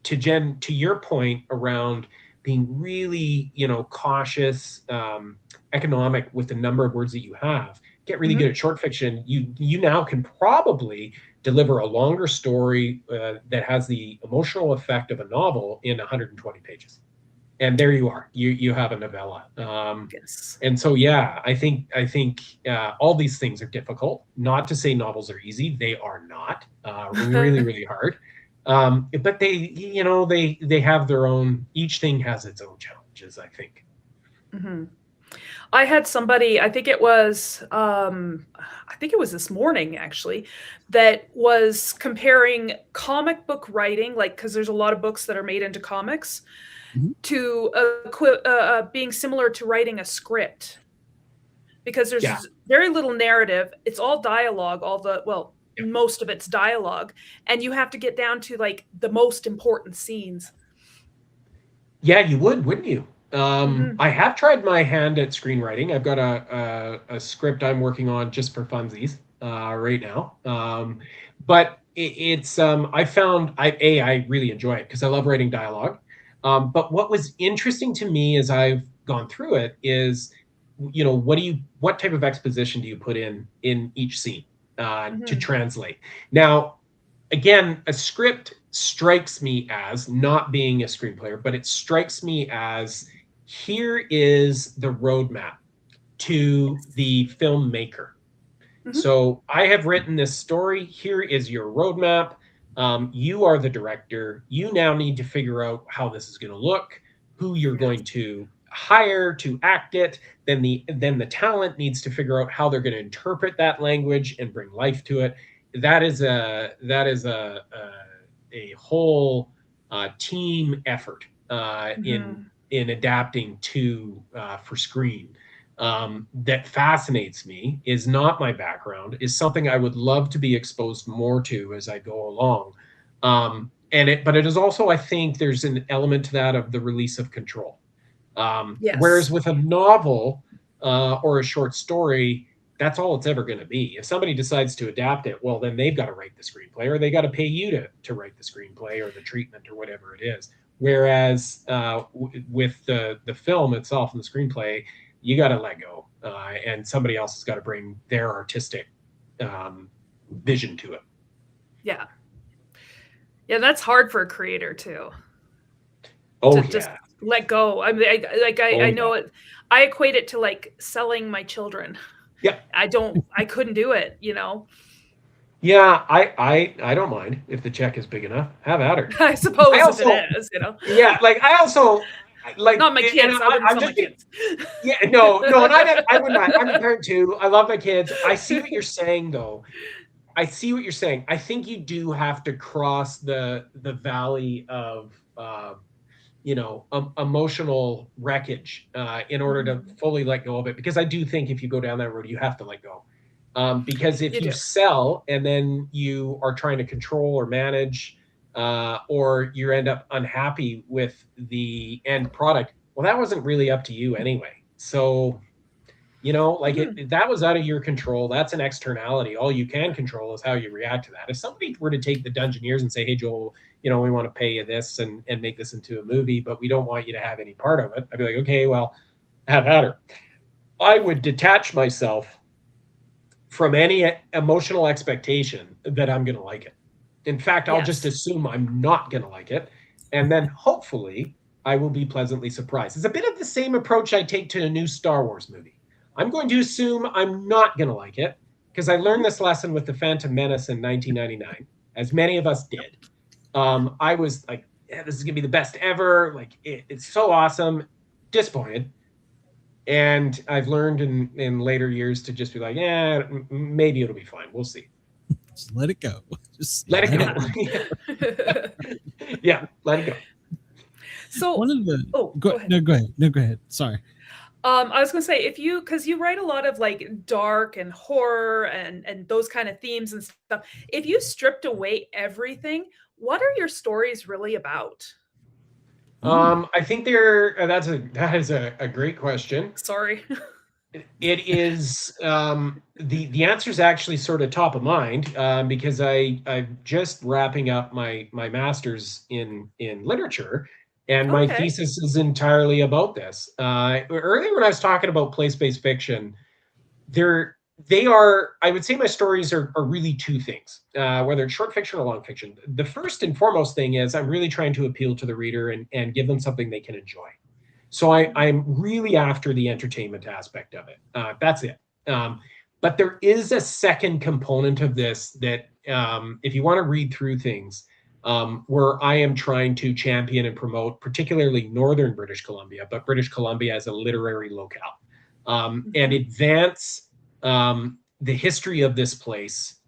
to your point around being really, cautious, economic with the number of words that you have, get really good at short fiction. You now can probably deliver a longer story that has the emotional effect of a novel in 120 pages. And there you are. You have a novella. Yes. And so, yeah, I think all these things are difficult. Not to say novels are easy. They are not. Really hard. But they have their own. Each thing has its own challenges, I think. Mm-hmm. I had somebody, I think it was this morning actually, that was comparing comic book writing, like, because there's a lot of books that are made into comics, to being similar to writing a script, because there's very little narrative. It's all dialogue. Most of it's dialogue, and you have to get down to like the most important scenes. Yeah, you would, wouldn't you? I have tried my hand at screenwriting. I've got a script I'm working on just for funsies right now. But it's I found I really enjoy it because I love writing dialogue. But what was interesting to me as I've gone through it is, what type of exposition do you put in each scene to translate? Now, again, a script strikes me as, not being a screenplayer, but it strikes me as, here is the roadmap to the filmmaker. So I have written this story. Here is your roadmap. You are the director. You now need to figure out how this is going to look, who you're going to hire to act it. Then the talent needs to figure out how they're going to interpret that language and bring life to it. That is a whole team effort in adapting to for screen. That fascinates me, is not my background, is something I would love to be exposed more to as I go along. But it is also, I think there's an element to that of the release of control. Whereas with a novel or a short story, that's all it's ever going to be. If somebody decides to adapt it, well, then they've got to write the screenplay, or they got to pay you to write the screenplay or the treatment or whatever it is. Whereas with the film itself and the screenplay, you got to let go, and somebody else has got to bring their artistic vision to it. Yeah, that's hard for a creator too. Just let go. I mean, I know it. I equate it to like selling my children. Yeah, I couldn't do it. Yeah, I don't mind if the check is big enough. Have at her. I suppose if it is, Yeah, I also. Not my kids. I wouldn't sell my kids. Yeah, no, and I would not. I'm a parent too. I love my kids. I see what you're saying, though. I see what you're saying. I think you do have to cross the valley of emotional wreckage in order to fully let go of it. Because I do think if you go down that road, you have to let go. Because if you sell and then you are trying to control or manage, or you end up unhappy with the end product, well, that wasn't really up to you anyway. So, that was out of your control. That's an externality. All you can control is how you react to that. If somebody were to take the Dungeoneers and say, hey, Joel, we want to pay you this and make this into a movie, but we don't want you to have any part of it, I'd be like, okay, well, have at her. I would detach myself from any emotional expectation that I'm going to like it. In fact, I'll just assume I'm not going to like it. And then hopefully I will be pleasantly surprised. It's a bit of the same approach I take to a new Star Wars movie. I'm going to assume I'm not going to like it, because I learned this lesson with The Phantom Menace in 1999, as many of us did. I was like, this is going to be the best ever. Like, it's so awesome. Disappointed. And I've learned in later years to just be like, maybe it'll be fine. We'll see. Just let it go. Just let it go. Yeah, let it go. So one of the go ahead. No, go ahead. Sorry. I was gonna say, because you write a lot of like dark and horror and those kind of themes and stuff. If you stripped away everything, what are your stories really about? I think that is a great question. Sorry. It is the answer is actually sort of top of mind because I'm just wrapping up my master's in literature, and my thesis is entirely about this. Earlier when I was talking about place-based fiction, I would say my stories are really two things, whether it's short fiction or long fiction. The first and foremost thing is I'm really trying to appeal to the reader and give them something they can enjoy. So I'm really after the entertainment aspect of it. That's it. But there is a second component of this that if you want to read through things, where I am trying to champion and promote, particularly Northern British Columbia, but British Columbia as a literary locale, and advance the history of this place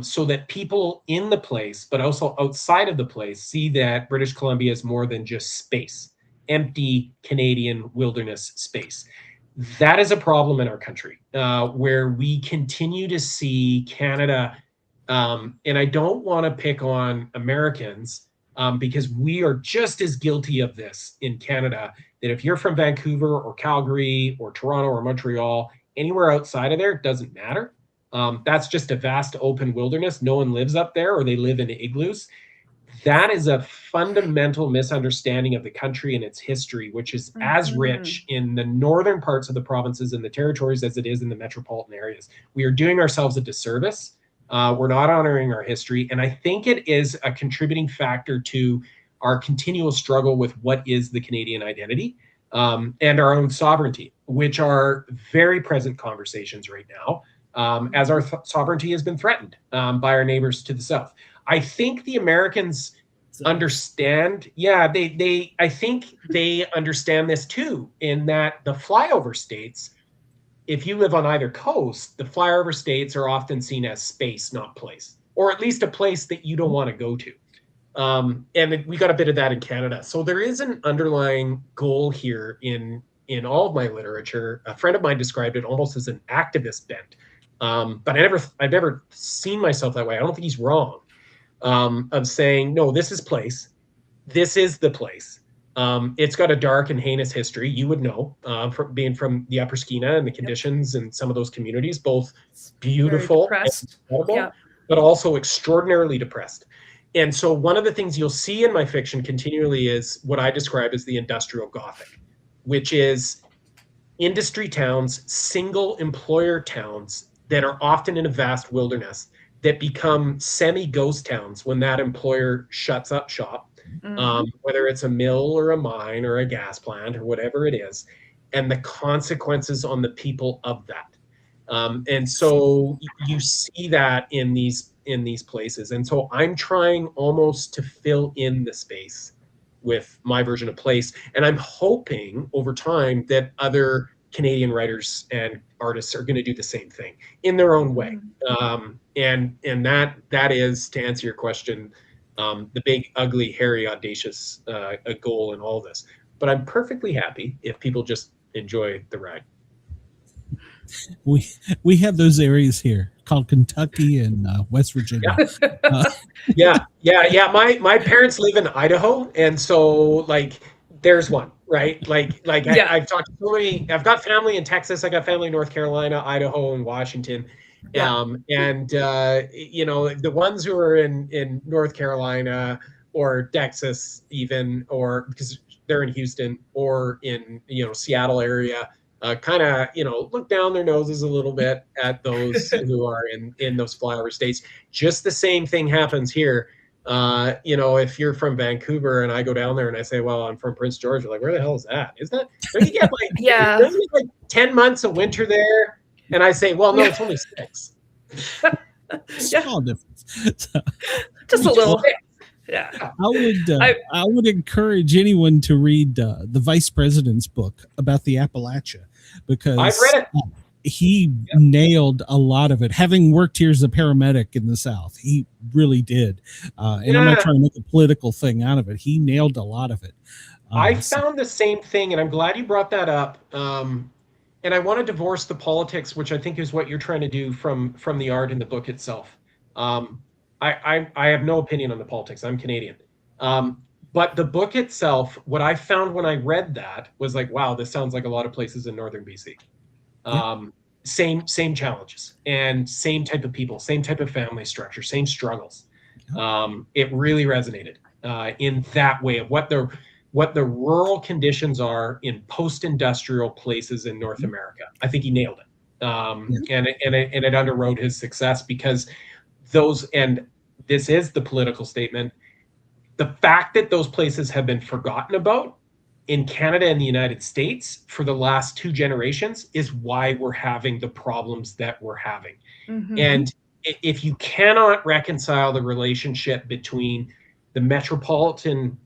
so that people in the place, but also outside of the place, see that British Columbia is more than just space. Empty Canadian wilderness space. That is a problem in our country, where we continue to see Canada, and I don't want to pick on Americans because we are just as guilty of this in Canada, that if you're from Vancouver or Calgary or Toronto or Montreal, anywhere outside of there, it doesn't matter. That's just a vast open wilderness. No one lives up there, or they live in igloos. that is a fundamental misunderstanding of the country and its history, which is as rich in the northern parts of the provinces and the territories as it is in the metropolitan areas. We are doing ourselves a disservice. We're not honoring our history. And I think it is a contributing factor to our continual struggle with what is the Canadian identity and our own sovereignty, which are very present conversations right now, as our sovereignty has been threatened by our neighbors to the south. I think the Americans understand. Yeah, I think they understand this too, in that the flyover states, if you live on either coast, the flyover states are often seen as space, not place, or at least a place that you don't want to go to. And we got a bit of that in Canada. So there is an underlying goal here in all of my literature. A friend of mine described it almost as an activist bent. But I've never seen myself that way. I don't think he's wrong. Of saying, no, this is place. This is the place. It's got a dark and heinous history. You would know, from being from the Upper Skeena and the conditions in some of those communities, both beautiful and incredible, but also extraordinarily depressed. And so one of the things you'll see in my fiction continually is what I describe as the industrial Gothic, which is industry towns, single employer towns that are often in a vast wilderness, that become semi-ghost towns when that employer shuts up shop, whether it's a mill or a mine or a gas plant or whatever it is, and the consequences on the people of that. And so you see that in these places. And so I'm trying almost to fill in the space with my version of place. And I'm hoping over time that other Canadian writers and artists are going to do the same thing in their own way. And that is, to answer your question, the big, ugly, hairy, audacious goal in all this. But I'm perfectly happy if people just enjoy the ride. We have those areas here called Kentucky and West Virginia. Yeah. My parents live in Idaho, and so like there's one, right? I've talked to so many. I've got family in Texas. I got family in North Carolina, Idaho, and Washington. You know, the ones who are in North Carolina or Texas, even, or because they're in Houston or in, you know, Seattle area, kind of, you know, look down their noses a little bit at those who are in those flyover states. Just the same thing happens here. You know, if you're from Vancouver and I go down there and I say, well, I'm from Prince George, you're like, where the hell is that? Isn't that, don't you get like, don't you get like 10 months of winter there? And I say, well, no, it's only 6. Small difference. So, just a little. Yeah. I would encourage anyone to read the Vice President's book about the Appalachia, because I've read it. He nailed a lot of it. Having worked here as a paramedic in the South, he really did. And I'm not trying to make a political thing out of it. He nailed a lot of it. I found the same thing, and I'm glad you brought that up. And I want to divorce the politics, which I think is what you're trying to do from the art in the book itself. I have no opinion on the politics. I'm Canadian. But the book itself, what I found when I read that was like, wow, this sounds like a lot of places in northern BC. Same challenges and same type of people, same type of family structure, same struggles. It really resonated in that way of what the rural conditions are in post-industrial places in North America. I think he nailed it. And it underwrote his success, because those, and this is the political statement, the fact that those places have been forgotten about in Canada and the United States for the last 2 generations is why we're having the problems that we're having. And if you cannot reconcile the relationship between the metropolitan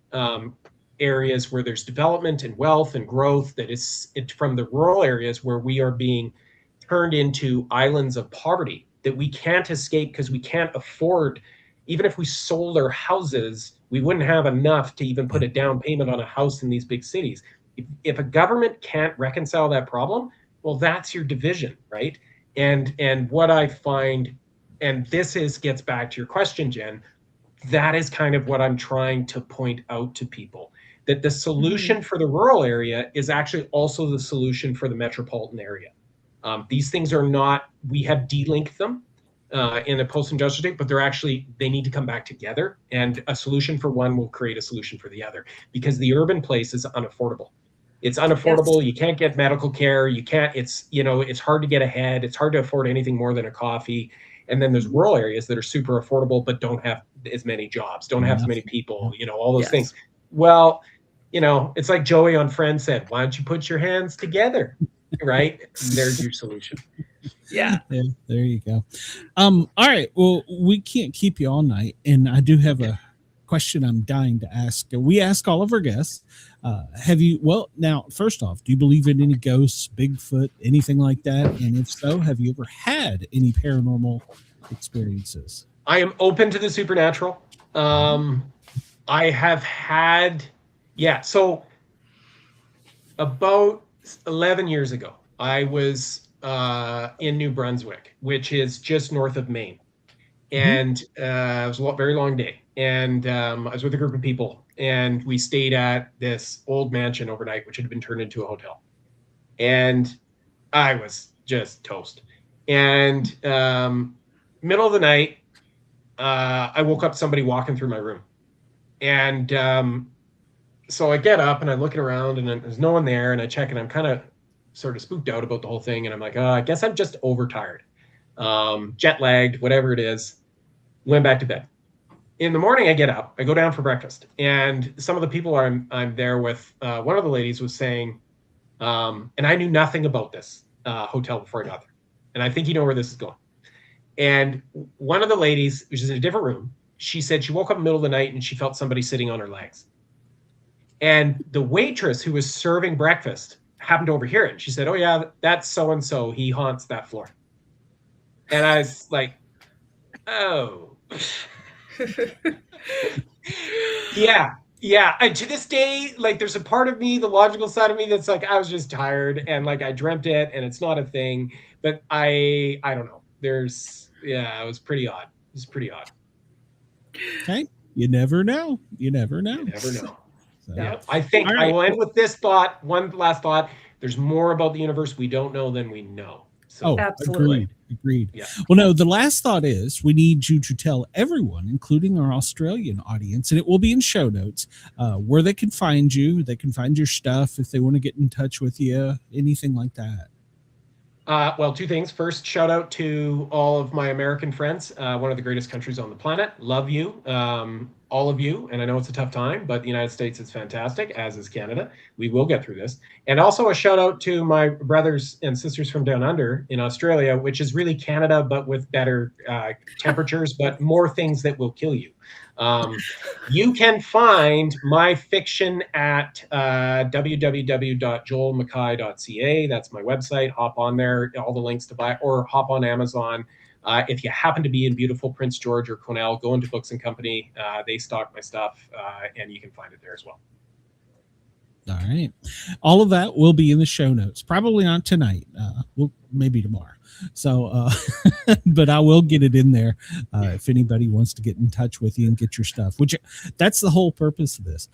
areas where there's development and wealth and growth, that is from the rural areas where we are being turned into islands of poverty that we can't escape because we can't afford. Even if we sold our houses, we wouldn't have enough to even put a down payment on a house in these big cities. If a government can't reconcile that problem, well, that's your division, right? And what I find, and this gets back to your question, Jen, that is kind of what I'm trying to point out to people, that the solution for the rural area is actually also the solution for the metropolitan area. These things are not, we have delinked them. in a post-industrial state, but they need to come back together, and a solution for one will create a solution for the other, because the urban place is unaffordable. It's unaffordable. Yes. You can't get medical care. You can't, it's hard to get ahead. It's hard to afford anything more than a coffee. And then there's rural areas that are super affordable, but don't have as many jobs, don't have as many people, all those things. Well, it's like Joey on Friends said, why don't you put your hands together? Right? There's your solution. Yeah. There you go. All right. Well, we can't keep you all night. And I do have a question I'm dying to ask. We ask all of our guests, now, first off, do you believe in any ghosts, Bigfoot, anything like that? And if so, have you ever had any paranormal experiences? I am open to the supernatural. I have had, so about 11 years ago, I was in New Brunswick, which is just north of Maine. And it was a very long day. And I was with a group of people, and we stayed at this old mansion overnight, which had been turned into a hotel. And I was just toast. And middle of the night, I woke up to somebody walking through my room. And so I get up and I'm looking around, and there's no one there. And I check, and I'm kind of sort of spooked out about the whole thing. And I'm like, I guess I'm just overtired, jet lagged, whatever it is. Went back to bed. In the morning, I get up, I go down for breakfast, and some of the people I'm there with, one of the ladies was saying, and I knew nothing about this hotel before I got there, and I think you know where this is going. And one of the ladies, which is in a different room, she said she woke up in the middle of the night and she felt somebody sitting on her legs. And the waitress who was serving breakfast happened to overhear it. She said, "Oh yeah, that's so-and-so. He haunts that floor." And I was like, oh. Yeah. And to this day, like, there's a part of me, the logical side of me, that's like, I was just tired, and like I dreamt it, and it's not a thing. But I don't know. It was pretty odd. Okay. You never know. So, yeah. I think I will end with this thought. One last thought. There's more about the universe we don't know than we know. So, absolutely. Agreed. Yeah. Well, no, the last thought is we need you to tell everyone, including our Australian audience, and it will be in show notes, where they can find you. They can find your stuff if they want to get in touch with you, anything like that. Well, two things. First, shout out to all of my American friends, one of the greatest countries on the planet. Love you, all of you. And I know it's a tough time, but the United States is fantastic, as is Canada. We will get through this. And also a shout out to my brothers and sisters from down under in Australia, which is really Canada, but with better temperatures, but more things that will kill you. You can find my fiction at www.joelmckay.ca. That's my website. Hop on there, all the links to buy, or hop on Amazon. If you happen to be in beautiful Prince George or Cornell, go into Books and Company. They stock my stuff, and you can find it there as well. All right. All of that will be in the show notes. Probably not tonight. Maybe tomorrow. So, but I will get it in there if anybody wants to get in touch with you and get your stuff, which that's the whole purpose of this.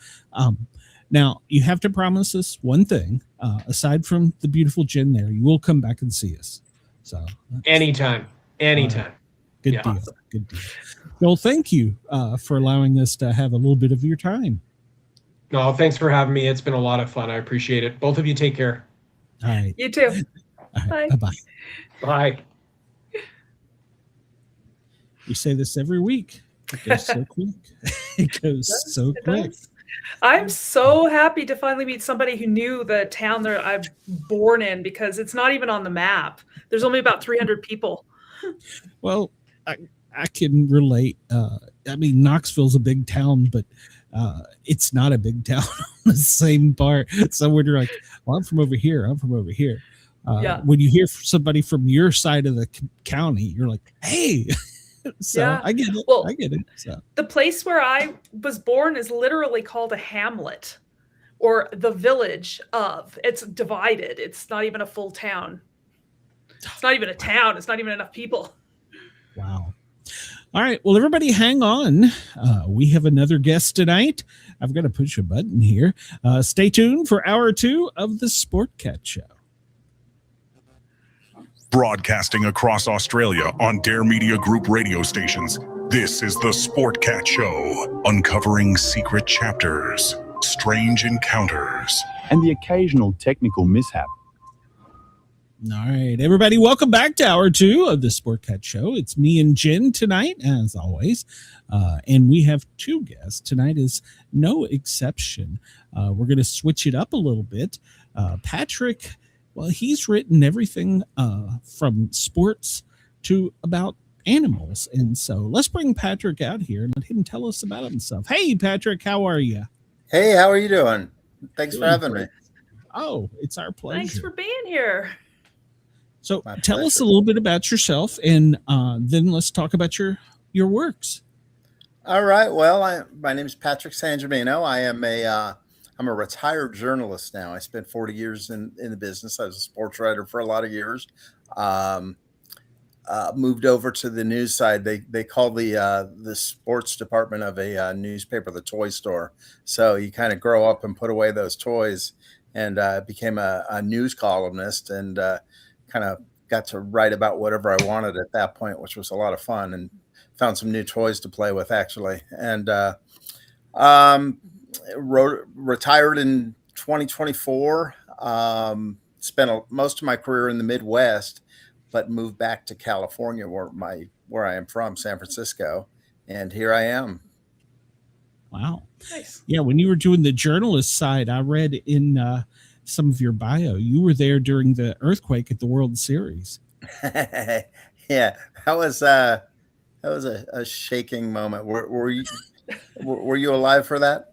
Now, you have to promise us one thing. Aside from the beautiful Jen there, you will come back and see us. So anytime. Good deal. Good deal. Well, thank you for allowing us to have a little bit of your time. No, thanks for having me. It's been a lot of fun. I appreciate it. Both of you take care. All right. You too. All right. Bye. Bye-bye. Bye. We say this every week. It goes so quick. It goes so quick. I'm so happy to finally meet somebody who knew the town that I'm born in, because it's not even on the map. There's only about 300 people. Well, I can relate. I mean, Knoxville's a big town, but it's not a big town on the same part. So when you're like, well, I'm from over here. When you hear somebody from your side of the county, you're like, hey. So yeah. I get it. Well, I get it. So the place where I was born is literally called a hamlet, or the village of. It's divided. It's not even a full town. It's not even a town. It's not even enough people. Wow. All right. Well, everybody hang on. We have another guest tonight. I've got to push a button here. Stay tuned for hour 2 of the Sportcat Show. Broadcasting across Australia on Dare Media Group radio stations, this is the Sportcat Show, uncovering secret chapters, strange encounters, and the occasional technical mishap. All right, everybody, welcome back to hour 2 of the Sportcat Show. It's me and Jen tonight, as always, and we have 2 guests. Tonight is no exception. We're going to switch it up a little bit. Patrick, well, he's written everything from sports to about animals, and so let's bring Patrick out here and let him tell us about himself. Hey, Patrick, how are you? Hey, how are you doing? Thanks for having me. Oh, it's our pleasure. Thanks for being here. So tell us a little bit about yourself, and then let's talk about your works. All right. Well, my name is Patrick Sanjamino. I'm a retired journalist now. I spent 40 years in the business. I was a sports writer for a lot of years. Moved over to the news side. They call the sports department of a newspaper the toy store. So you kind of grow up and put away those toys, and became a news columnist, and kind of got to write about whatever I wanted at that point, which was a lot of fun, and found some new toys to play with, actually. And retired in 2024. Spent most of my career in the Midwest, but moved back to California, where I am from, San Francisco, and here I am. Wow. Nice. Yeah, when you were doing the journalist side, I read in some of your bio, you were there during the earthquake at the World Series. Yeah, that was a shaking moment. Were you alive for that?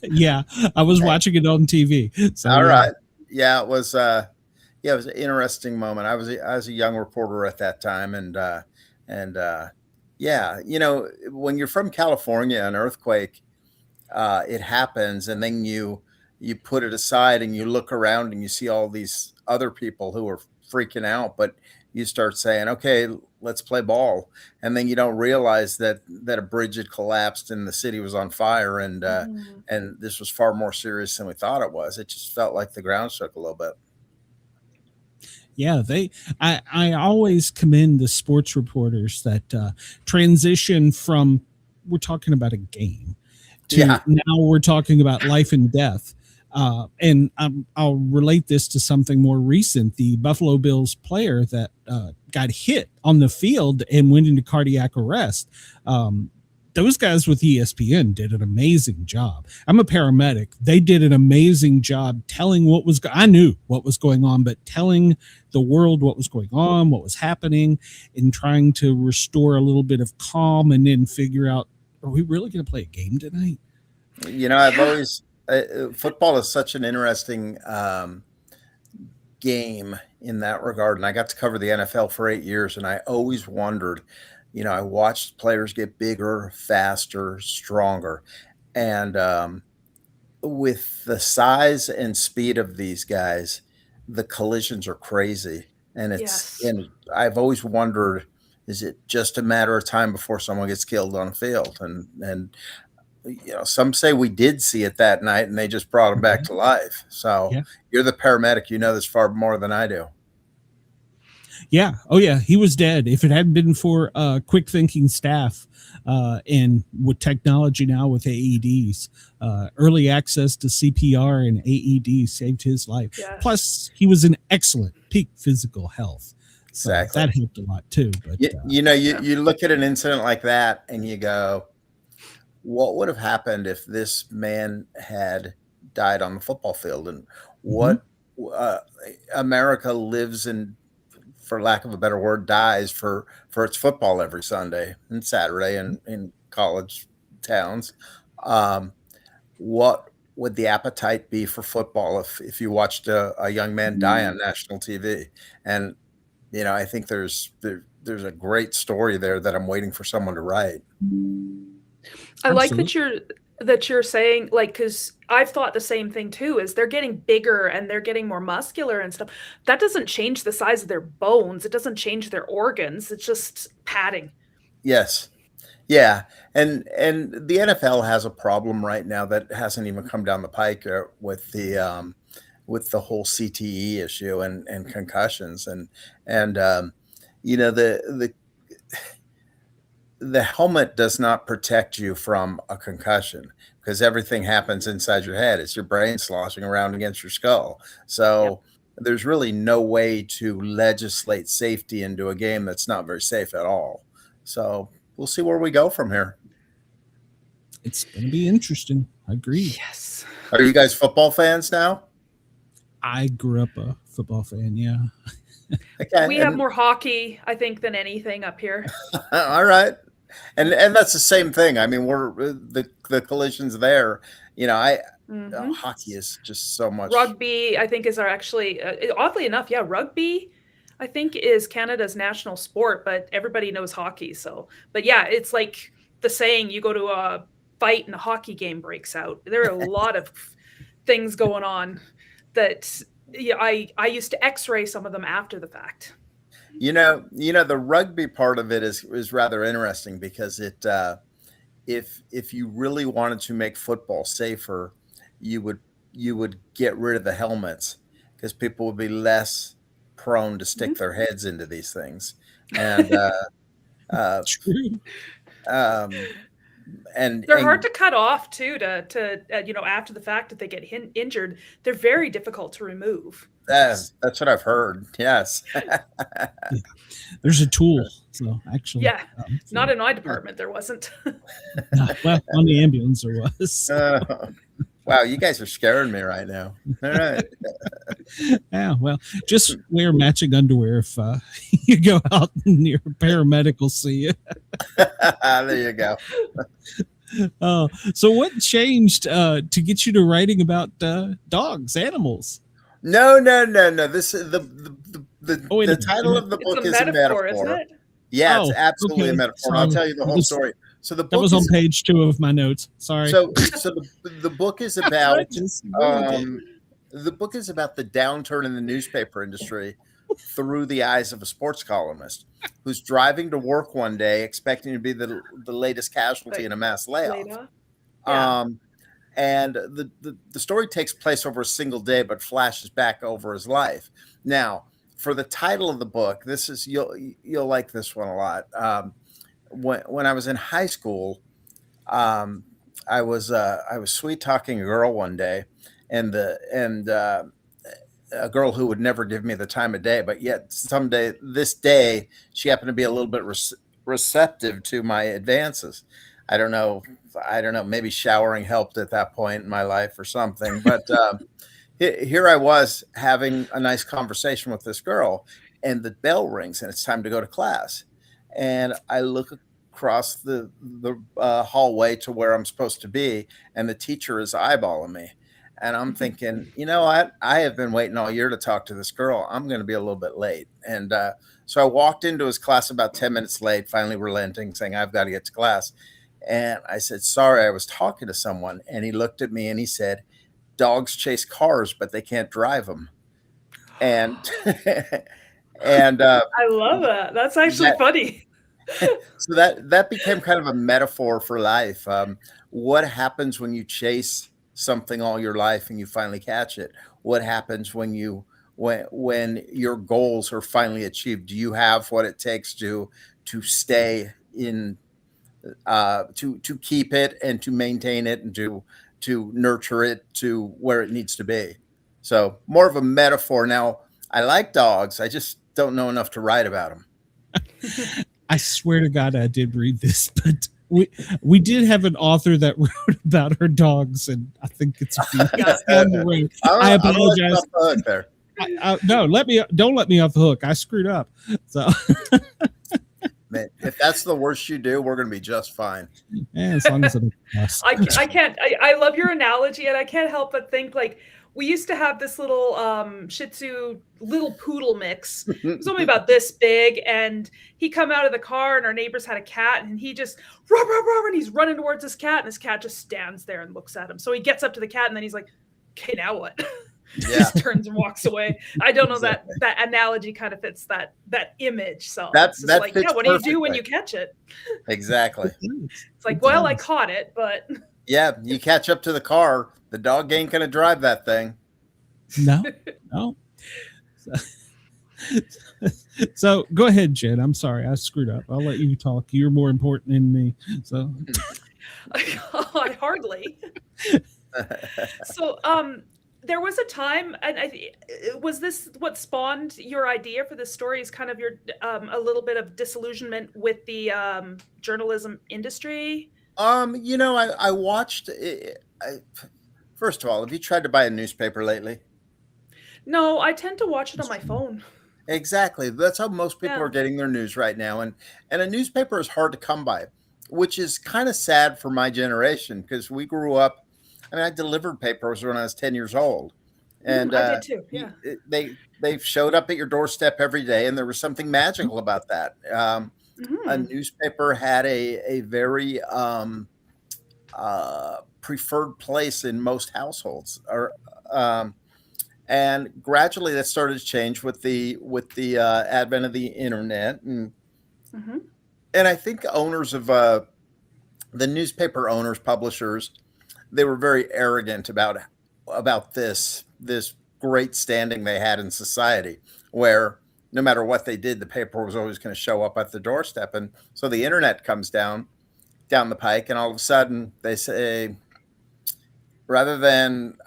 Yeah. I was watching it on TV. So, all right. Yeah, it was an interesting moment. I was a young reporter at that time, and yeah, when you're from California, an earthquake, it happens, and then you put it aside and you look around and you see all these other people who are freaking out, but you start saying, okay, let's play ball. And then you don't realize that a bridge had collapsed and the city was on fire. And this was far more serious than we thought it was. It just felt like the ground shook a little bit. Yeah, I always commend the sports reporters that transition from, we're talking about a game, to now we're talking about life and death. And I'll relate this to something more recent. The Buffalo Bills player that got hit on the field and went into cardiac arrest. Those guys with ESPN did an amazing job. I'm a paramedic. They did an amazing job telling I knew what was going on, but telling the world what was going on, what was happening, and trying to restore a little bit of calm, and then figure out, are we really going to play a game tonight? I've always football is such an interesting game in that regard. And I got to cover the NFL for 8 years, and I always wondered, I watched players get bigger, faster, stronger. And with the size and speed of these guys, the collisions are crazy. And and I've always wondered, is it just a matter of time before someone gets killed on the field? And some say we did see it that night and they just brought him back to life. So You're the paramedic, this far more than I do. Yeah. Oh yeah. He was dead. If it hadn't been for quick thinking staff and with technology now with AEDs, early access to CPR and AED saved his life. Yes. Plus he was in excellent peak physical health. So exactly. That helped a lot too. But you look at an incident like that and you go, what would have happened if this man had died on the football field? And what America lives in, for lack of a better word, dies for its football every Sunday and Saturday in college towns. What would the appetite be for football if you watched a young man die on national TV? And, I think there's a great story there that I'm waiting for someone to write. I like that you're saying, like, because I've thought the same thing too, is they're getting bigger and they're getting more muscular and stuff. That doesn't change the size of their bones. It doesn't change their organs. It's just padding. Yes. Yeah. And the NFL has a problem right now that hasn't even come down the pike with the with the whole CTE issue and concussions and you know the helmet does not protect you from a concussion because everything happens inside your head. It's your brain sloshing around against your skull. So there's really no way to legislate safety into a game that's not very safe at all. So we'll see where we go from here. It's going to be interesting. I agree. Yes. Are you guys football fans now? I grew up a football fan. Yeah. Okay. We have more hockey, I think, than anything up here. All right. And that's the same thing. I mean, we're the collisions there. You know, hockey is just so much. Rugby, I think, is actually oddly enough, rugby, I think, is Canada's national sport, but everybody knows hockey. So, but yeah, it's like the saying: you go to a fight and a hockey game breaks out. There are a lot of things going on that I used to X-ray some of them after the fact. You know, the rugby part of it is rather interesting because it, if you really wanted to make football safer, you would get rid of the helmets because people would be less prone to stick their heads into these things, and True. And they're hard to cut off too. To after the fact, if they get injured, they're very difficult to remove. That's what I've heard. Yes. There's a tool. So actually, not in my department. There wasn't. Well, on the ambulance there was. Wow, you guys are scaring me right now. All right. Yeah, well, just wear matching underwear if you go out and your paramedic will see you. There you go. So what changed to get you to writing about dogs, animals? No. This is the title of the book is a metaphor, isn't it? Yeah, it's absolutely a metaphor. I'll tell you the whole story. So the book that was on page 2 of my notes. Sorry. So the book is about the book is about the downturn in the newspaper industry through the eyes of a sports columnist who's driving to work one day expecting to be the latest casualty in a mass layoff. And the story takes place over a single day, but flashes back over his life. Now, for the title of the book, this is you'll like this one a lot. When I was in high school, I was sweet talking a girl one day, and a girl who would never give me the time of day, but yet this day she happened to be a little bit receptive to my advances. I don't know. Maybe showering helped at that point in my life or something. But here I was having a nice conversation with this girl, and the bell rings, and it's time to go to class. And I look across the hallway to where I'm supposed to be, and the teacher is eyeballing me. And I'm thinking, you know what? I have been waiting all year to talk to this girl. I'm going to be a little bit late. And so I walked into his class about 10 minutes late, finally relenting, saying, I've got to get to class. And I said, sorry, I was talking to someone. And he looked at me and he said, dogs chase cars, but they can't drive them. And and I love that. That's actually funny. So that became kind of a metaphor for life. What happens when you chase something all your life and you finally catch it? What happens when your goals are finally achieved? Do you have what it takes to stay in, to keep it and to maintain it and to nurture it to where it needs to be? So more of a metaphor. Now, I like dogs. I just don't know enough to write about them. I swear to God, I did read this, but we did have an author that wrote about her dogs, and I think it's on the way. I apologize. No, don't let me off the hook. I screwed up. So, man, if that's the worst you do, we're going to be just fine. Yeah, as long as I can't. I love your analogy, and I can't help but think like. We used to have this little Shih Tzu little poodle mix. It was only about this big, and he come out of the car, and our neighbors had a cat, and he just rub, and he's running towards his cat, and his cat just stands there and looks at him. So he gets up to the cat, and then he's like, "Okay, now what?" Yeah. Just turns and walks away. I don't know that analogy kind of fits that image. So it's just like, what do you do when you catch it? Exactly. It's like, well, I caught it, but yeah, you catch up to the car. The dog ain't going to drive that thing. No, no. So go ahead, Jen. I'm sorry, I screwed up. I'll let you talk. You're more important than me. So I hardly. So, there was a time, and was this what spawned your idea for this story? Is kind of your a little bit of disillusionment with the journalism industry? I watched. First of all, have you tried to buy a newspaper lately? No, I tend to watch it on my phone. Exactly. That's how most people Yeah. are getting their news right now, and a newspaper is hard to come by, which is kind of sad for my generation because we grew up. I mean, I delivered papers when I was 10 years old, and I did too. Yeah. they showed up at your doorstep every day, and there was something magical about that. A Hmm. newspaper had a very preferred place in most households, or and gradually that started to change with the advent of the internet, Hmm. and I think owners of the newspaper owners, publishers, they were very arrogant about this great standing they had in society, where no matter what they did, the paper was always going to show up at the doorstep. And so the internet comes down the pike, and all of a sudden they say, rather than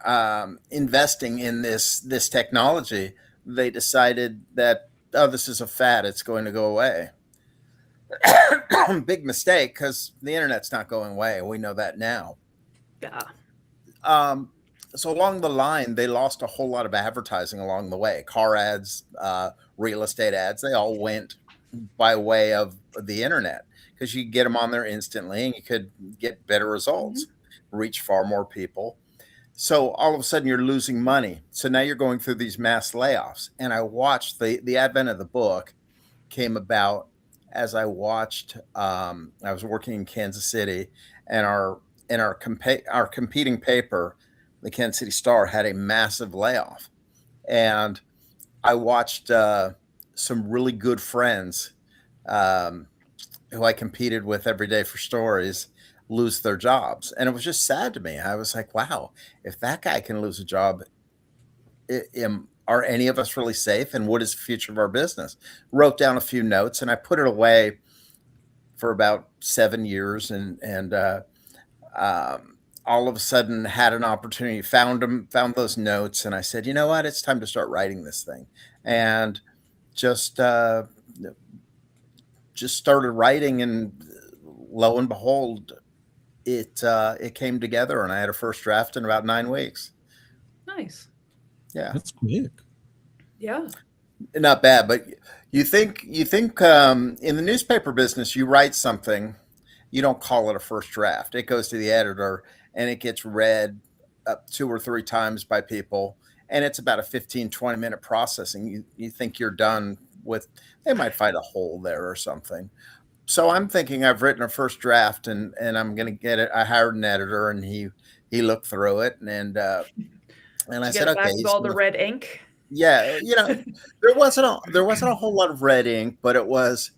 investing in this technology, they decided that, oh, this is a fad, it's going to go away. Big mistake, because the internet's not going away. We know that now. Yeah. Um, so along the line, they lost a whole lot of advertising along the way. Car ads, real estate ads, they all went by way of the internet because you could get them on there instantly and you could get better results, reach far more people. So all of a sudden you're losing money. So now you're going through these mass layoffs. And I watched the advent of the book came about as I watched. I was working in Kansas City, and our competing paper, the Kansas City Star, had a massive layoff, and I watched some really good friends um, who I competed with every day for stories lose their jobs, and it was just sad to me. I was like, wow, if that guy can lose a job, are any of us really safe? And what is the future of our business? Wrote down a few notes, and I put it away for about 7 years, and all of a sudden had an opportunity, found those notes, and I said, you know what, it's time to start writing this thing, and just just started writing, and lo and behold, it came together, and I had a first draft in about 9 weeks. Nice. Yeah, that's quick. Yeah. not bad. But you think in the newspaper business, you write something, you don't call it a first draft. It goes to the editor, and it gets read up 2 or 3 times by people, and it's about a 15-20 minute processing. You think you're done with, they might find a hole there or something. So I'm thinking I've written a first draft, and I'm going to get it. I hired an editor, and he looked through it, and Did I you get said, it okay, back with he's all the gonna, red ink? yeah, there wasn't a whole lot of red ink, but it was,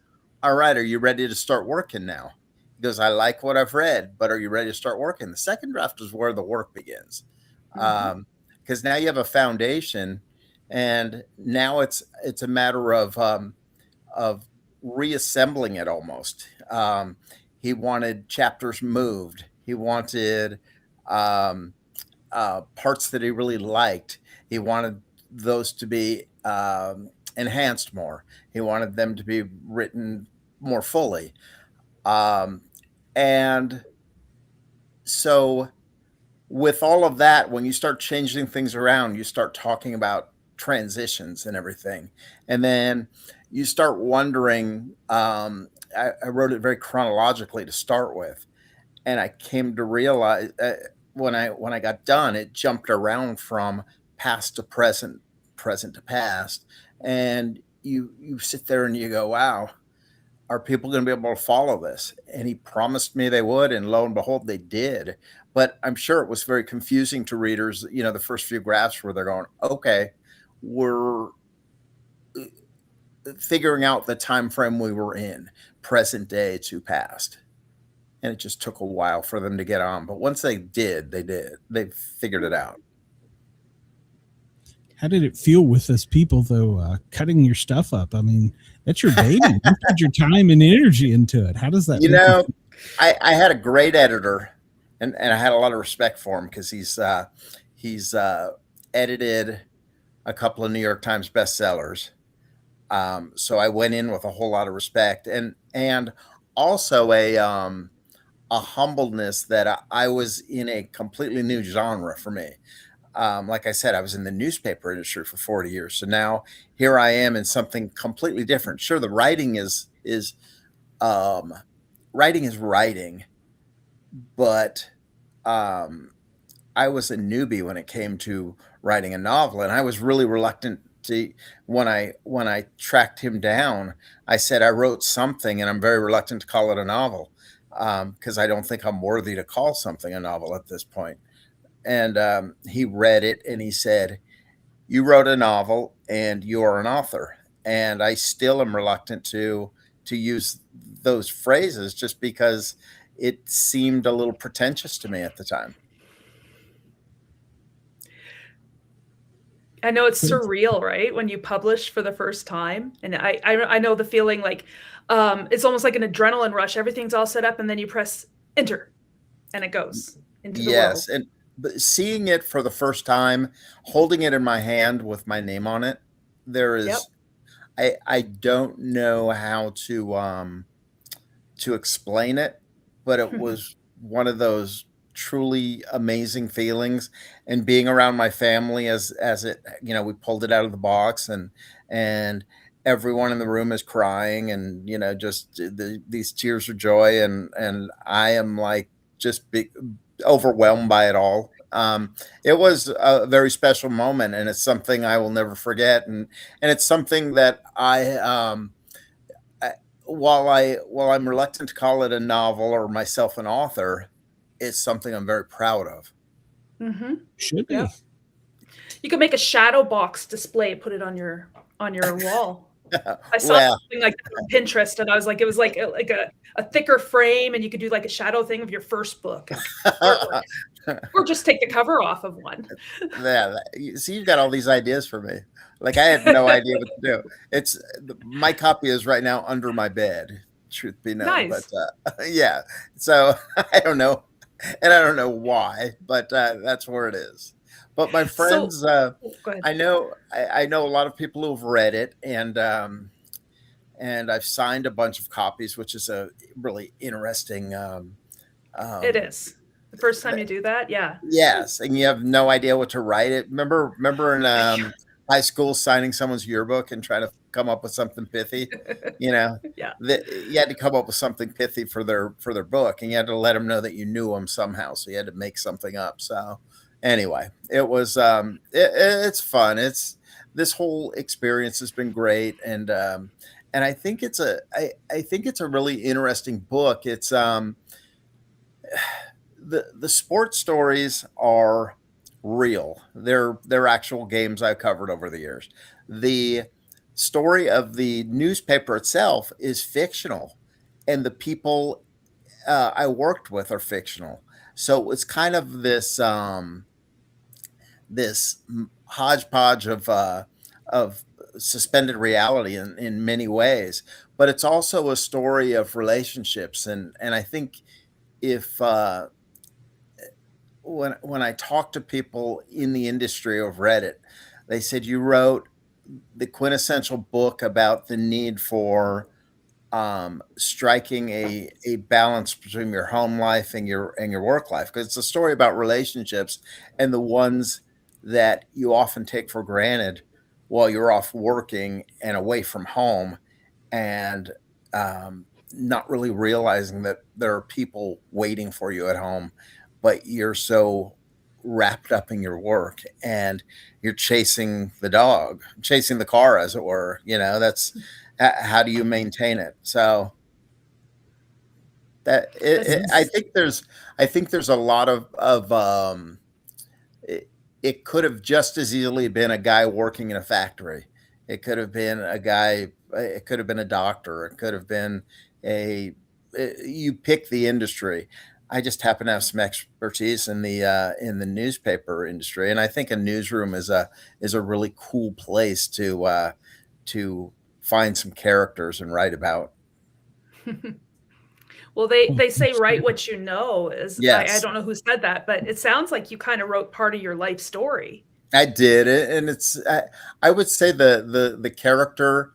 all right, are you ready to start working now? He goes, I like what I've read, but are you ready to start working? The second draft is where the work begins. Hmm. Because now you have a foundation, and now it's a matter of reassembling it almost. He wanted chapters moved. He wanted um, parts that he really liked. He wanted those to be enhanced more. He wanted them to be written more fully. Um, and so, with all of that, when you start changing things around, you start talking about transitions and everything. And then you start wondering. I wrote it very chronologically to start with, and I came to realize when I got done, it jumped around from past to present, present to past, and you sit there and you go, wow, are people going to be able to follow this? And he promised me they would, and lo and behold, they did. But I'm sure it was very confusing to readers. The first few graphs where they're going, okay, we're figuring out the time frame we were in, present day to past. And it just took a while for them to get on. But once they did, they figured it out. How did it feel with us people, though, cutting your stuff up? I mean, that's your baby. You put your time and energy into it. How does that You make know, you I had a great editor, and I had a lot of respect for him because he's edited a couple of New York Times bestsellers. So I went in with a whole lot of respect and also a humbleness that I was in a completely new genre for me. Like I said, I was in the newspaper industry for 40 years. So now here I am in something completely different. Sure, the um, writing is writing, but um, I was a newbie when it came to writing a novel, and I was really reluctant to when I tracked him down. I said I wrote something, and I'm very reluctant to call it a novel because I don't think I'm worthy to call something a novel at this point. And he read it, and he said, "You wrote a novel, and you are an author." And I still am reluctant to use those phrases just because it seemed a little pretentious to me at the time. I know it's surreal, right? When you publish for the first time, and I know the feeling like it's almost like an adrenaline rush. Everything's all set up, and then you press enter, and it goes into the world. Yes, and but seeing it for the first time, holding it in my hand with my name on it, there Yep. is I don't know how to explain it, but it was one of those truly amazing feelings. And being around my family as it, we pulled it out of the box, and everyone in the room is crying, and just these tears of joy, and I am like just overwhelmed by it all. It was a very special moment, and it's something I will never forget, and it's something that while I'm reluctant to call it a novel or myself an author, it's something I'm very proud of. Mm-hmm. should be? Yeah. You could make a shadow box display, put it on your wall. I saw Well, something like that on Pinterest, and I was like, it was like a thicker frame, and you could do like a shadow thing of your first book, or just take the cover off of one. yeah, you see, you've got all these ideas for me. Like I had no idea what to do. My copy is right now under my bed, truth be known. But Nice. yeah, so I don't know, and I don't know why, but that's where it is. But my So, friends, oh, go ahead. I know a lot of people who've read it, and I've signed a bunch of copies, which is a really interesting. It Um, is the first time you do that. Yeah. yes, and you have no idea what to write. It. Remember in high school signing someone's yearbook and trying to come up with something pithy. You know, Yeah. you had to come up with something pithy for their book, and you had to let them know that you knew them somehow. So you had to make something up. So anyway, it was it's fun. It's This whole experience has been great, and I think I think it's a really interesting book. It's the sports stories are real. They're actual games I've covered over the years. The story of the newspaper itself is fictional, and the people I worked with are fictional. So it's kind of this hodgepodge of suspended reality in many ways, but it's also a story of relationships, and I think if when I talk to people in the industry who've read it, they said you wrote the quintessential book about the need for striking a balance between your home life and your work life, because it's a story about relationships and the ones that you often take for granted while you're off working and away from home, and not really realizing that there are people waiting for you at home, but you're so wrapped up in your work, and you're chasing the dog, chasing the car, as it were. That's how do you maintain it? So That's I think there's a lot of it could have just as easily been a guy working in a factory. It could have been a guy. It could have been a doctor. It could have been a. You pick the industry. I just happen to have some expertise in the newspaper industry, and I think a newsroom is a really cool place to find some characters and write about. Well, they say write what you know is I Yes, don't know who said that, but it sounds like you kind of wrote part of your life story. I did it, and I would say the character,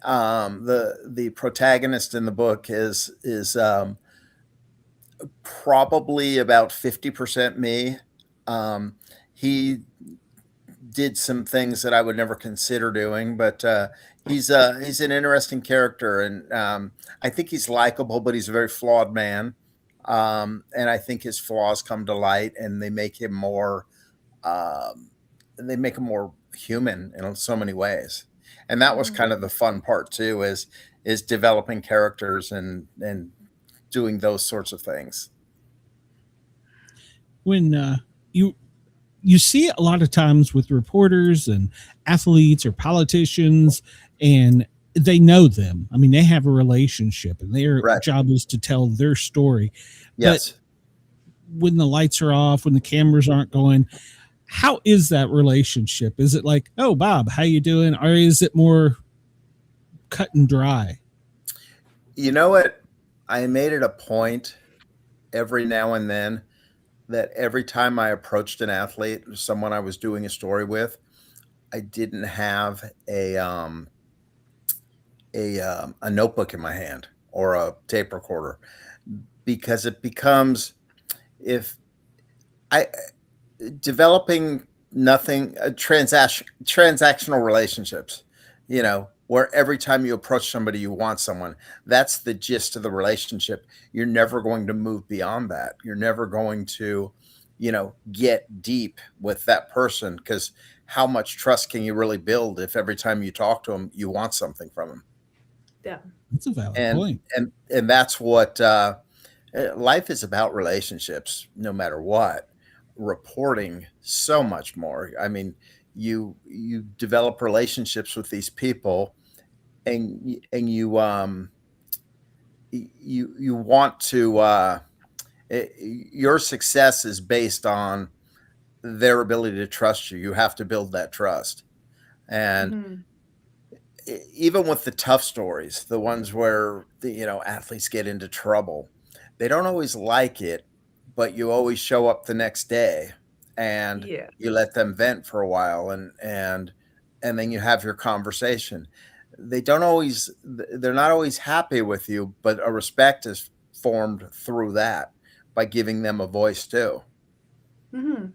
the protagonist in the book is probably about 50% me. He did some things that I would never consider doing, but he's an interesting character, and I think he's likable, but he's a very flawed man. And I think his flaws come to light, and um, they make him more human in so many ways. And that was Mhm. kind of the fun part too, is developing characters and doing those sorts of things. When you you see a lot of times with reporters and athletes or politicians, and they know them. I mean, they have a relationship, and their Right. job is to tell their story. But Yes. when the lights are off, when the cameras aren't going, how is that relationship? Is it like, oh, Bob, how you doing? Or is it more cut and dry? You know what? I made it a point every now and then that every time I approached an athlete, someone I was doing a story with, I didn't have a notebook in my hand or a tape recorder, because it becomes, if I developing nothing transactional relationships, where every time you approach somebody you want someone. That's the gist of the relationship. You're never going to move beyond that. You're never going to get deep with that person, because how much trust can you really build if every time you talk to them you want something from them? Yeah. That's a valid and point. and that's what life is about: relationships, no matter what. Reporting, so much more. I mean, you develop relationships with these people, and you want to your success is based on their ability to trust you. You have to build that trust. And Mhm. even with the tough stories, the ones where athletes get into trouble, they don't always like it, but you always show up the next day and Yeah. you let them vent for a while, and then you have your conversation. They're not always happy with you, but a respect is formed through that, by giving them a voice too. Mhm.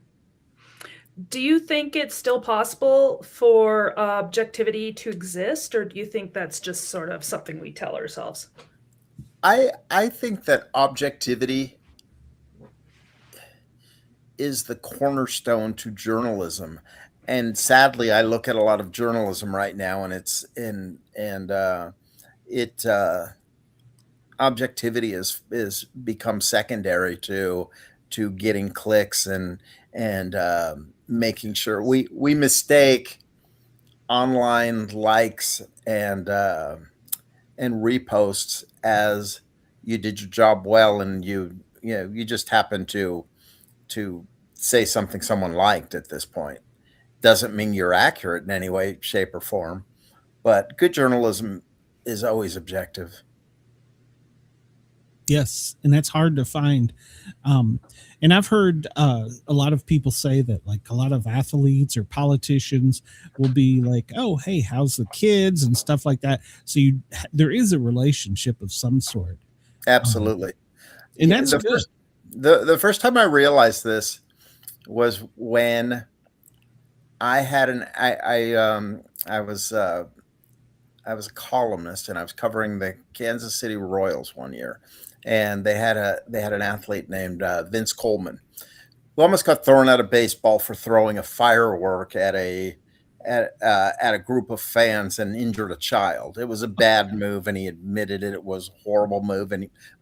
Do you think it's still possible for objectivity to exist, or do you think that's just sort of something we tell ourselves? I think that objectivity is the cornerstone to journalism. And sadly, I look at a lot of journalism right now, and it's in and it objectivity is become secondary to getting clicks, and making sure we mistake online likes and reposts as you did your job well, and you just happen to say something someone liked. At this point, doesn't mean you're accurate in any way, shape, or form. But good journalism is always objective. Yes, and that's hard to find. Um, and I've heard a lot of people say that, like, a lot of athletes or politicians will be like, "Oh, hey, how's the kids?" and stuff like that. So there is a relationship of some sort, um, Absolutely. and Yeah, that's good. the first time I realized this was when I had an I was a columnist, and I was covering the Kansas City Royals one year, and they had an athlete named Vince Coleman, who almost got thrown out of baseball for throwing a firework at a group of fans and injured a child. It was a bad move, and he admitted it. It was a horrible move,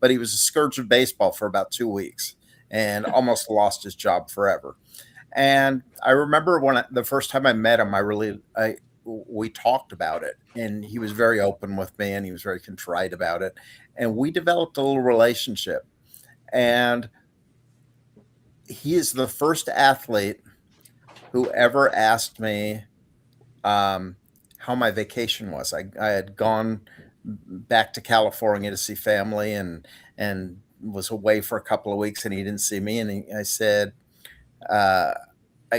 but he was a scourge of baseball for about 2 weeks, and almost lost his job forever. And I remember the first time I met him, I we talked about it, and he was very open with me, and he was very contrite about it, and we developed a little relationship. And he is the first athlete who ever asked me how my vacation was. I had gone back to California to see family and was away for a couple of weeks, and he didn't see me. And I said, I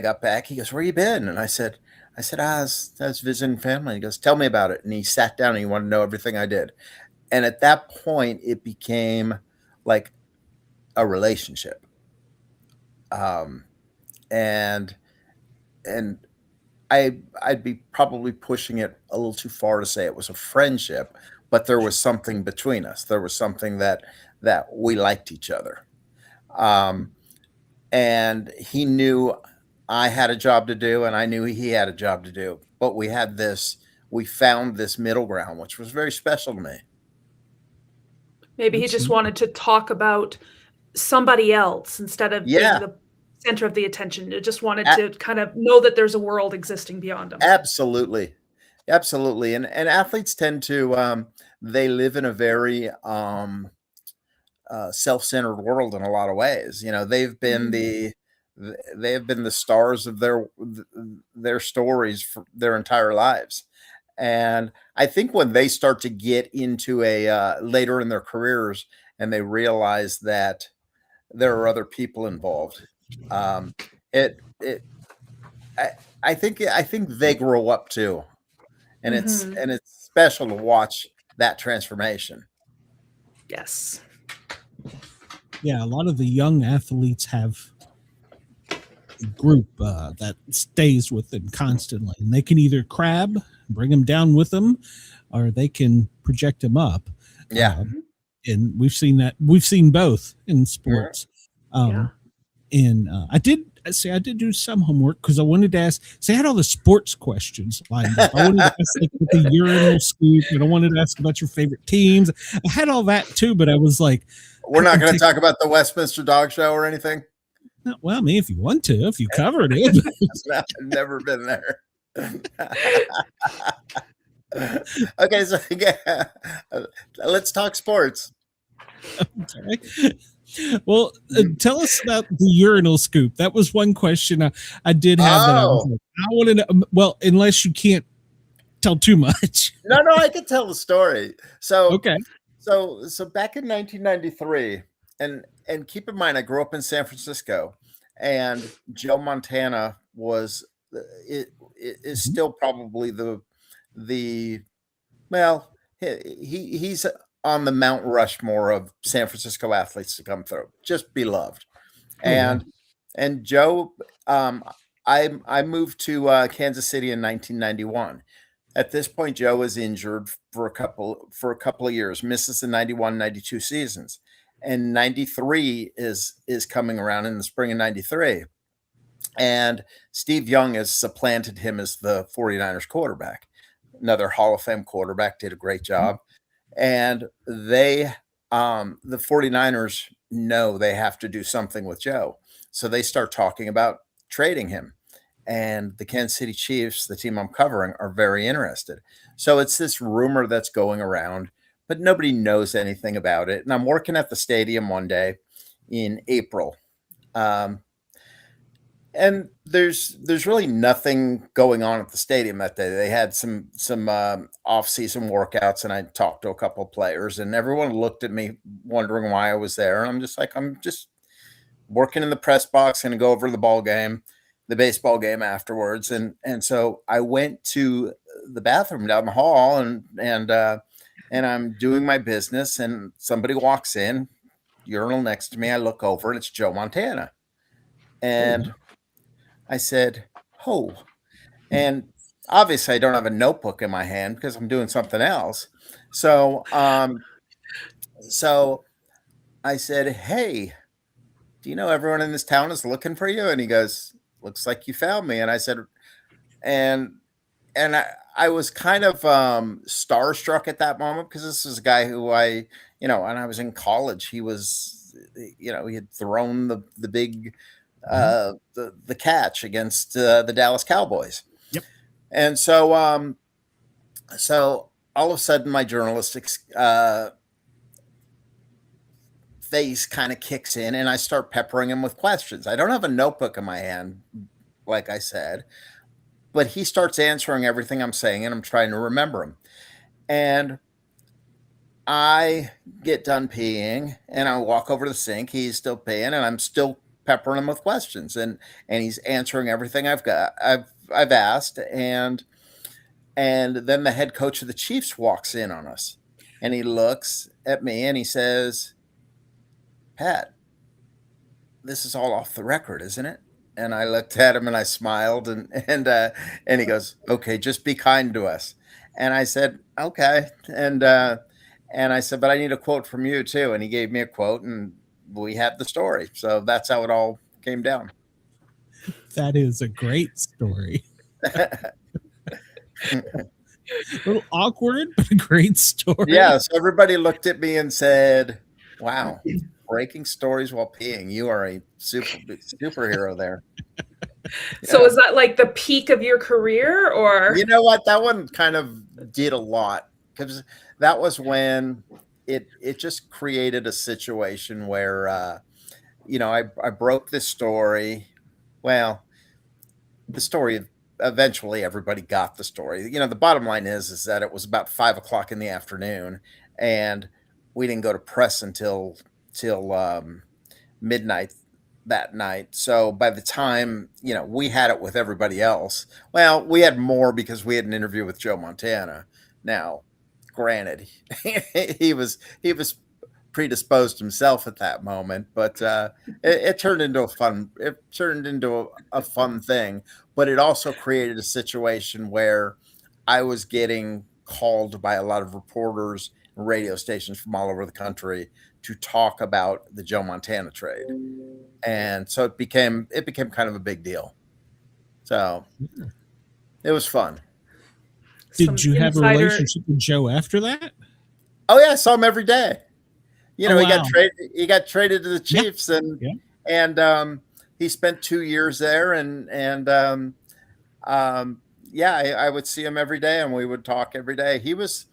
got back. He goes, "Where you been?" And I said, I was visiting family. He goes, "Tell me about it." And he sat down and he wanted to know everything I did. And at that point, it became like a relationship. And I'd be probably pushing it a little too far to say it was a friendship, but there was something between us. There was something that we liked each other. And he knew I had a job to do, and I knew he had a job to do. But we found this middle ground, which was very special to me. Maybe he just wanted to talk about somebody else instead of being the center of the attention. It just wanted to kind of know that there's a world existing beyond him. Absolutely. And athletes tend to they live in a very self-centered world in a lot of ways. They've been the stars of their stories for their entire lives. And I think when they start to get into a later in their careers and they realize that there are other people involved, I think they grow up too, and it's special to watch that transformation. Yes. Yeah, a lot of the young athletes have a group that stays with them constantly, and they can either crab, bring them down with them, or they can project them up. Yeah. And we've seen both in sports. And I did do some homework because I wanted to ask. I had all the sports questions lined up. I wanted to ask like the urinal scoop, and I wanted to ask about your favorite teams. I had all that too, but I was like, we're not going to talk about the Westminster Dog Show or anything. Well, I mean, if you want to, if you covered it. I've never been there. Okay, so let's talk sports. Okay. Well, tell us about the urinal scoop. That was one question I did have. That I was like, I want to know. Well, unless you can't tell too much. No, I can tell the story. So okay. So back in 1993, and keep in mind, I grew up in San Francisco, and Joe Montana is still probably he's on the Mount Rushmore of San Francisco athletes to come through, just beloved. And Joe, I moved to Kansas City in 1991. At this point, Joe was injured for a couple of years, misses the 91, 92 seasons, and 93 is coming around in the spring of 93. And Steve Young has supplanted him as the 49ers quarterback. Another Hall of Fame quarterback, did a great job. And the 49ers know they have to do something with Joe. So they start talking about trading him. And the Kansas City Chiefs, the team I'm covering, are very interested. So it's this rumor that's going around, but nobody knows anything about it. And I'm working at the stadium one day in April. And there's really nothing going on at the stadium that day. They had some off-season workouts, and I talked to a couple of players, and everyone looked at me wondering why I was there. And I'm just like, I'm just working in the press box, and go over the baseball game afterwards. And so I went to the bathroom down the hall, and I'm doing my business, and somebody walks in, urinal next to me. I look over, and it's Joe Montana. And I said, "Oh," and obviously I don't have a notebook in my hand because I'm doing something else. So I said, "Hey, do you know everyone in this town is looking for you?" And he goes, "Looks like you found me." And I said, and I was kind of starstruck at that moment because this is a guy who when I was in college, he was, he had thrown the big the catch against the Dallas Cowboys. Yep. And so all of a sudden my journalistic phase kind of kicks in, and I start peppering him with questions. I don't have a notebook in my hand, like I said, but he starts answering everything I'm saying, and I'm trying to remember him. And I get done peeing, and I walk over to the sink. He's still peeing, and I'm still peppering him with questions, and he's answering everything I've asked. And then the head coach of the Chiefs walks in on us, and he looks at me and he says, "Pat, this is all off the record, isn't it?" And I looked at him and I smiled, and he goes, "Okay, just be kind to us." And I said, "Okay." And I said, "But I need a quote from you too." And he gave me a quote, and we had the story. So that's how it all came down. That is a great story. A little awkward, but a great story. Yeah. So everybody looked at me and said, "Wow, breaking stories while peeing. You are a superhero there." So is that like the peak of your career, or? You know what? That one kind of did a lot, because that was when it just created a situation where, I broke this story. Well, the story, eventually everybody got the story. The bottom line is that it was about 5 o'clock in the afternoon, and we didn't go to press until midnight that night. So by the time, we had it with everybody else, well, we had more because we had an interview with Joe Montana. Now, granted, he was predisposed himself at that moment, but it turned into a fun thing. But it also created a situation where I was getting called by a lot of reporters and radio stations from all over the country to talk about the Joe Montana trade. And so it became kind of a big deal. So it was fun. Did you have a relationship with Joe after that? Oh yeah, I saw him every day. Wow. He got traded to the Chiefs, and he spent 2 years there, I would see him every day, and we would talk every day. He was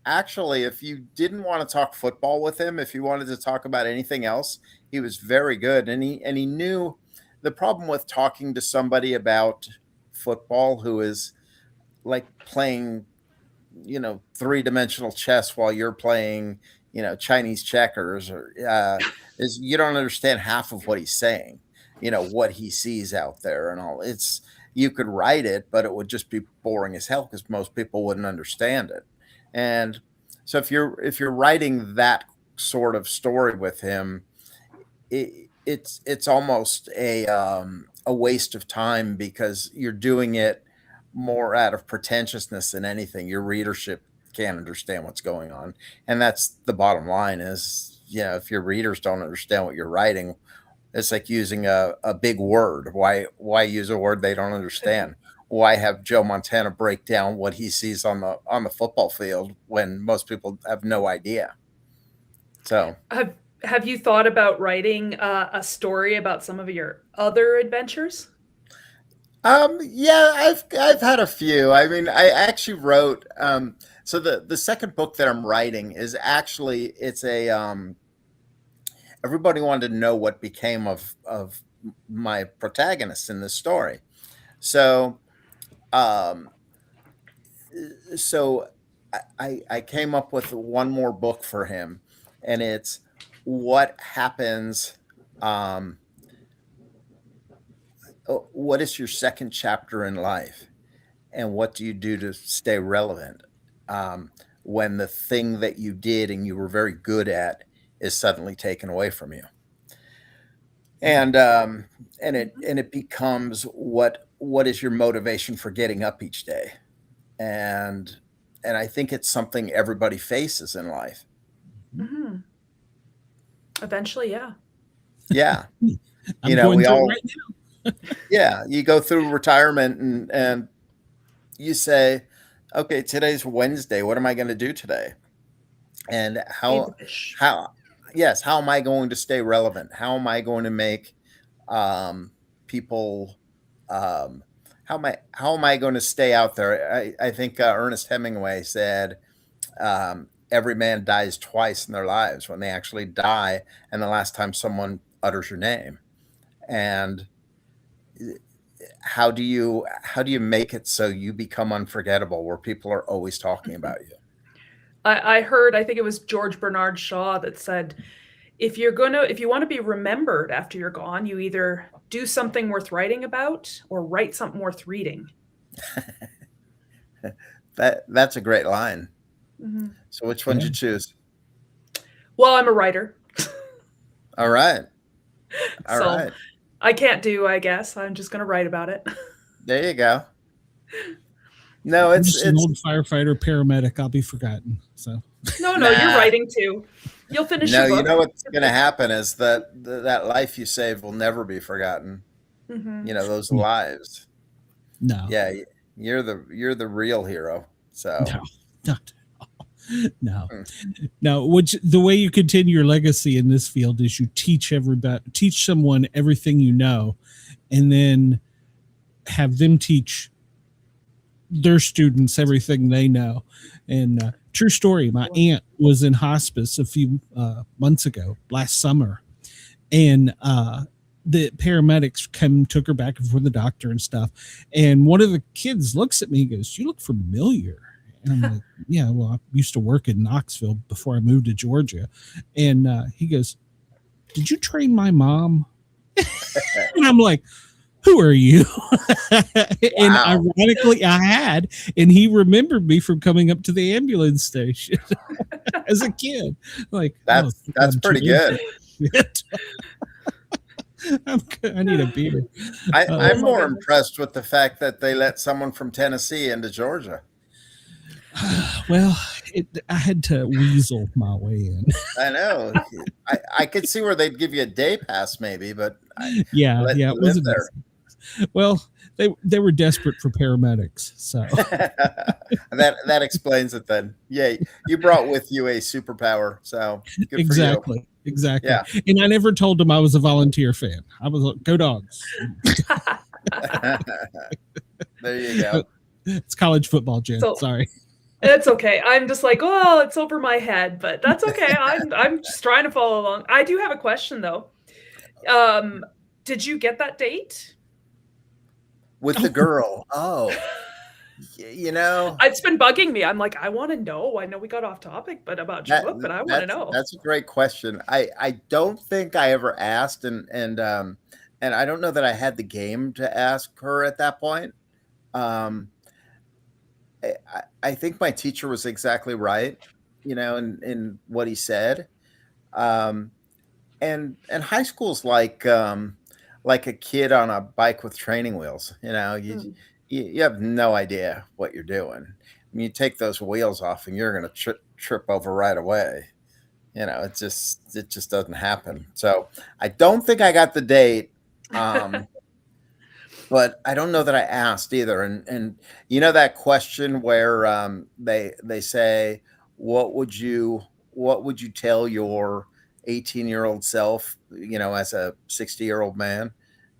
actually, if you didn't want to talk football with him, if you wanted to talk about anything else, he was very good. And he knew the problem with talking to somebody about football who is like playing, three-dimensional chess while you're playing, Chinese checkers, or is you don't understand half of what he's saying, what he sees out there and all. You could write it, but it would just be boring as hell because most people wouldn't understand it. And so if you're writing that sort of story with him, it's almost a waste of time, because you're doing it more out of pretentiousness than anything. Your readership can't understand what's going on, and that's the bottom line. Is if your readers don't understand what you're writing, it's like using a big word. Why use a word they don't understand? Why have Joe Montana break down what he sees on the football field when most people have no idea? So have you thought about writing a story about some of your other adventures? Yeah, I've had a few. I mean, I actually wrote. So the second book that I'm writing is actually, it's a everybody wanted to know what became of my protagonist in this story. So I came up with one more book for him, and it's what happens. What is your second chapter in life, and what do you do to stay relevant when the thing that you did and you were very good at is suddenly taken away from you? And it becomes, what is your motivation for getting up each day? And I think it's something everybody faces in life. Mm-hmm. Eventually, yeah. Yeah. We all right now. Yeah, you go through retirement and you say, okay, today's Wednesday. What am I going to do today? And how am I going to stay relevant? How am I going to make people? How am I going to stay out there? I think Ernest Hemingway said, every man dies twice in their lives, when they actually die and the last time someone utters your name. And how do you make it so you become unforgettable, where people are always talking about you? I heard, I think it was George Bernard Shaw that said, if you want to be remembered after you're gone, you either do something worth writing about or write something worth reading. That's a great line. Mm-hmm. So which one did you choose? Well, I'm a writer. All right. All so right. I can't do, I guess. I'm just going to write about it. There you go. No, I'm just an old firefighter, paramedic. I'll be forgotten. So no, you're writing too. You'll finish. No, your book. you know what's going to happen is that life you saved will never be forgotten. Mm-hmm. You know, those lives. No. Yeah, you're the real hero. So no. Which the way you continue your legacy in this field is you teach someone everything you know, and then have them teach their students everything they know. And true story, my aunt was in hospice a few months ago, last summer, and the paramedics took her back before the doctor and stuff. And one of the kids looks at me and goes, "You look familiar." And I'm like, "Yeah, well, I used to work in Knoxville before I moved to Georgia." And he goes, "Did you train my mom?" And I'm like, "Who are you?" And ironically, I had, and he remembered me from coming up to the ambulance station as a kid. Like, that's pretty good. I need a beer. I'm more impressed with the fact that they let someone from Tennessee into Georgia. Well, I had to weasel my way in. I know. I could see where they'd give you a day pass, maybe, but it wasn't there. Well, they were desperate for paramedics, so that explains it. Then, yeah, you brought with you a superpower, so good exactly. For you. Exactly. Yeah. And I never told them I was a volunteer fan. I was like, "Go Dogs." There you go. It's college football, Jen. Sorry. It's okay. I'm just like, oh, it's over my head, but that's okay. I'm just trying to follow along. I do have a question though. Did you get that date with the girl? Oh, you know, it's been bugging me. I'm like, I want to know. I know we got off topic, but about your book, but I want to know. That's a great question. I don't think I ever asked, and I don't know that I had the game to ask her at that point. I think my teacher was exactly right, you know, in what he said. And high school's like a kid on a bike with training wheels. You know, you have no idea what you're doing. I mean, you take those wheels off and you're going to trip over right away. You know, it just doesn't happen. So I don't think I got the date. But I don't know that I asked either. And you know that question where they say, what would you tell your 18-year-old self, you know, as a 60-year-old man?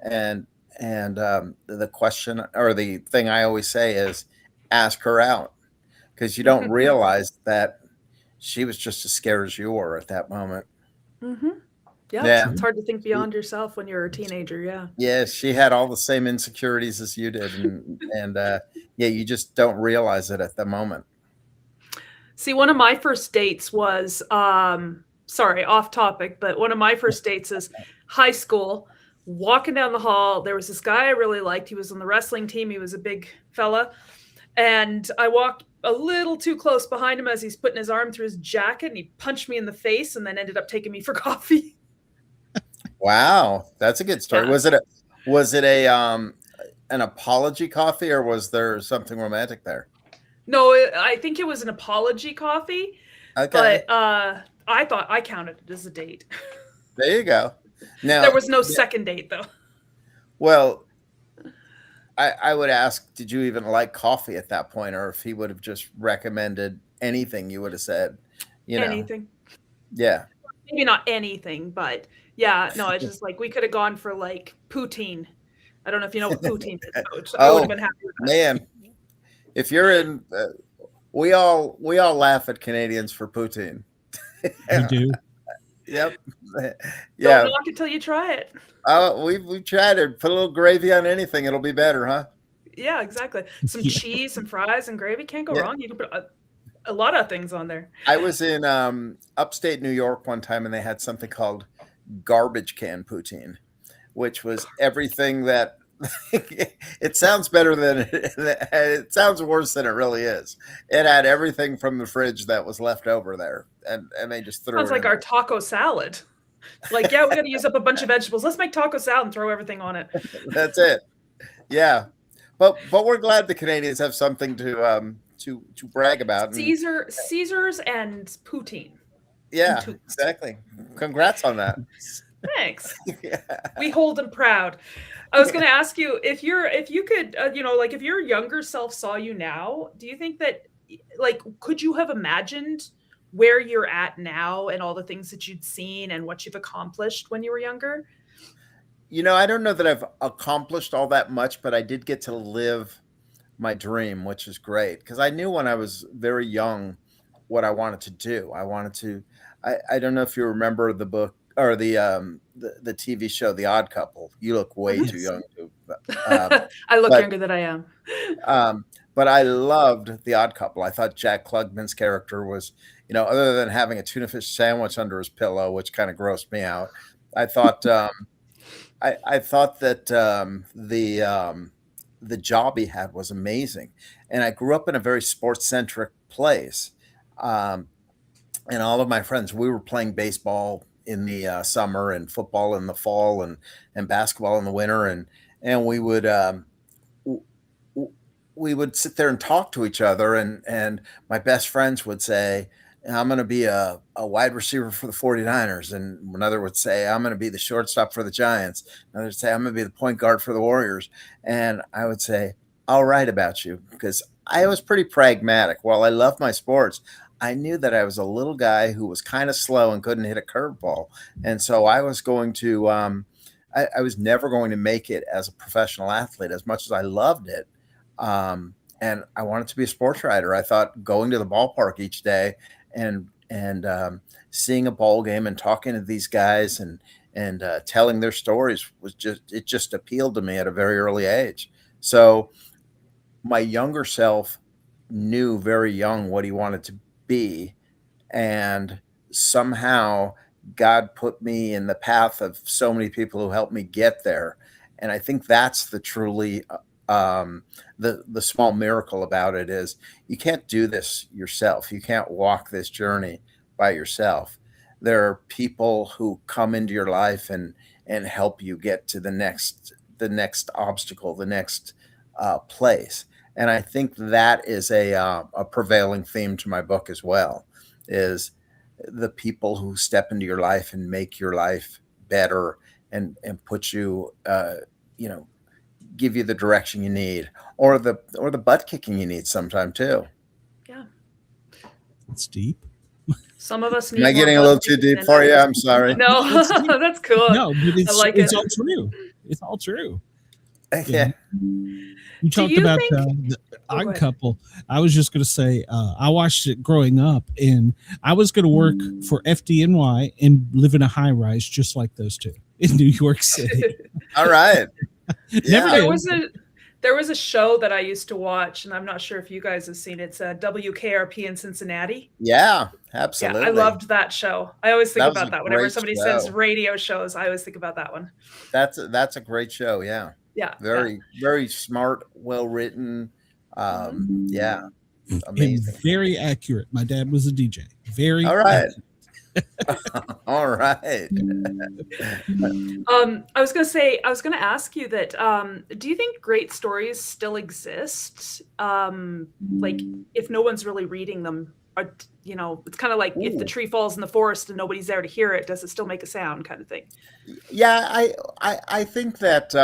And the question, or the thing I always say is, ask her out, because you don't realize that she was just as scared as you were at that moment. Mm-hmm. Yeah, it's hard to think beyond yourself when you're a teenager. Yeah. Yeah, she had all the same insecurities as you did, and you just don't realize it at the moment. See, one of my first dates was sorry, off topic, but one of my first dates is high school. Walking down the hall, there was this guy I really liked. He was on the wrestling team. He was a big fella, and I walked a little too close behind him as he's putting his arm through his jacket, and he punched me in the face, and then ended up taking me for coffee. Wow, that's a good story. Yeah. Was it an apology coffee, or was there something romantic there? No, I think it was an apology coffee. Okay. But I thought I counted it as a date. There you go. Now there was no second date though. Well, I would ask, did you even like coffee at that point, or if he would have just recommended anything, you would have said, you know, anything. Yeah. Maybe not anything, but yeah, no, it's just like we could have gone for like poutine. I don't know if you know what poutine is, Coach. I would have been happy with that. Man, if you're in we all laugh at Canadians for poutine. You do. Yep. Don't Yeah. knock it till you try it. We tried to put a little gravy on anything; it'll be better, huh? Yeah, exactly. Some Yeah. cheese, some fries, and gravy can't go Yeah. wrong. You can put a lot of things on there. I was in upstate New York one time, and they had something called garbage can poutine, which was everything that it sounds better than it sounds worse than it really is. It had everything from the fridge that was left over there, and they just threw Sounds it like in our there. taco salad. Like, yeah, we got to use up a bunch of vegetables. Let's make taco salad and throw everything on it. That's it. Yeah, but we're glad the Canadians have something to brag about. And Caesars and poutine. yeah, and toots. exactly. Congrats on that. Thanks. Yeah. We hold them proud. I was going to ask you if you could, like if your younger self saw you now, do you think that, like, could you have imagined where you're at now and all the things that you'd seen and what you've accomplished when you were younger? I don't know that I've accomplished all that much, but I did get to live my dream, which is great because I knew when I was very young what I wanted to do. I don't know if you remember the book or the TV show The Odd Couple. You look way too young to. I look but- younger than I am. But I loved The Odd Couple. I thought Jack Klugman's character was, other than having a tuna fish sandwich under his pillow, which kind of grossed me out. I thought I thought that the job he had was amazing, and I grew up in a very sports centric place. And all of my friends, we were playing baseball in the summer and football in the fall and basketball in the winter, and we would sit there and talk to each other, and my best friends would say, I'm going to be a wide receiver for the 49ers. And another would say, I'm going to be the shortstop for the Giants. Another would say, I'm going to be the point guard for the Warriors. And I would say, I'll write about you, because I was pretty pragmatic. While I love my sports, I knew that I was a little guy who was kind of slow and couldn't hit a curveball. And so I was going to, I was never going to make it as a professional athlete as much as I loved it. And I wanted to be a sports writer. I thought going to the ballpark each day and seeing a ball game and talking to these guys and telling their stories it just appealed to me at a very early age. So my younger self knew very young what he wanted to be, and somehow God put me in the path of so many people who helped me get there. And I think that's the truly the small miracle about it is you can't do this yourself. You can't walk this journey by yourself. There are people who come into your life and help you get to the next obstacle, the next place. And I think that is a prevailing theme to my book as well, is the people who step into your life and make your life better and put you, give you the direction you need, or the butt kicking you need sometime too. Yeah. It's deep. Some of us need Am I more getting a butt little too kicking deep than for you? others. I'm sorry. No, that's cool. No, but it's, I like it's it. all true. It's all true. Yeah. You talked you about think- the Oh, go Odd ahead. Couple. I was just going to say, I watched it growing up, and I was going to work for FDNY and live in a high rise just like those two in New York City. All right. Never Yeah. did. There was a show that I used to watch, and I'm not sure if you guys have seen it. It's WKRP in Cincinnati. Yeah, absolutely. Yeah, I loved that show. I always think That was about a that whenever great somebody show. says radio shows. I always think about that one. That's a great show. Yeah. Yeah, Very, very smart, well written. Yeah. And Amazing. very accurate. My dad was a DJ. Very All right. accurate. All right. I was gonna ask you that. Do you think great stories still exist? Like if no one's really reading them, or, it's kind of like if the Ooh. tree falls in the forest and nobody's there to hear it, does it still make a sound, kind of thing? Yeah, I think that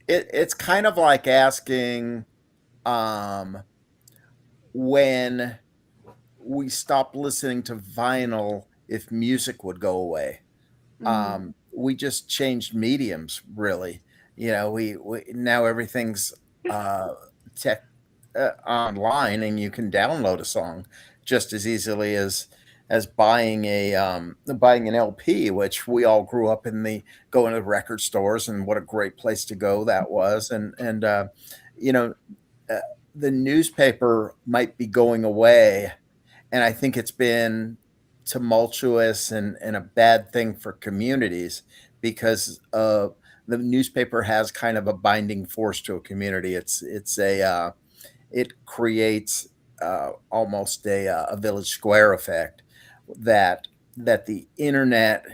it's kind of like asking when we stopped listening to vinyl if music would go away. We just changed mediums, really. We now everything's online, and you can download a song just as easily as buying an LP, which we all grew up in the going to record stores, and what a great place to go that was. And you know, uh, the newspaper might be going away, and I think it's been tumultuous and a bad thing for communities because the newspaper has kind of a binding force to a community. It creates almost a village square effect that the internet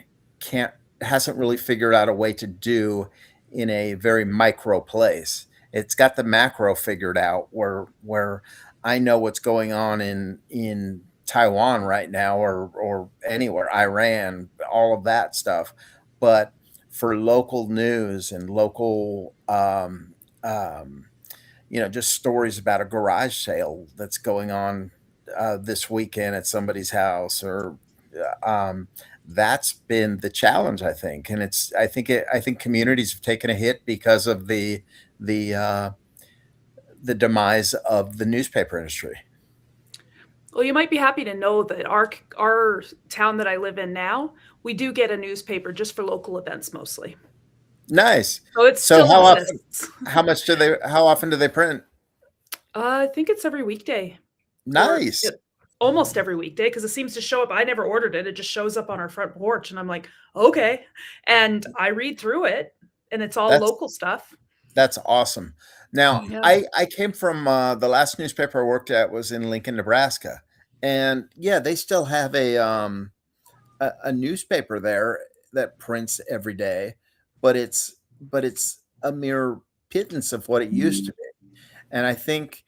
can't hasn't really figured out a way to do in a very micro place. It's got the macro figured out where I know what's going on in Taiwan right now, or anywhere, Iran, all of that stuff. But for local news and local just stories about a garage sale that's going on this weekend at somebody's house, or that's been the challenge, I think. And I think communities have taken a hit because of the the demise of the newspaper industry. Well, you might be happy to know that our town that I live in now, we do get a newspaper just for local events mostly. Nice. So it So still exists. how often do they print? I think it's every weekday. Nice. Almost every weekday, because it seems to show up. I never ordered it. It just shows up on our front porch, and I'm like, okay. And I read through it, and it's all That's local stuff. That's awesome. Now, Yeah. I came from the last newspaper I worked at was in Lincoln, Nebraska, and yeah, they still have a newspaper there that prints every day, but it's a mere pittance of what it used to be. And I think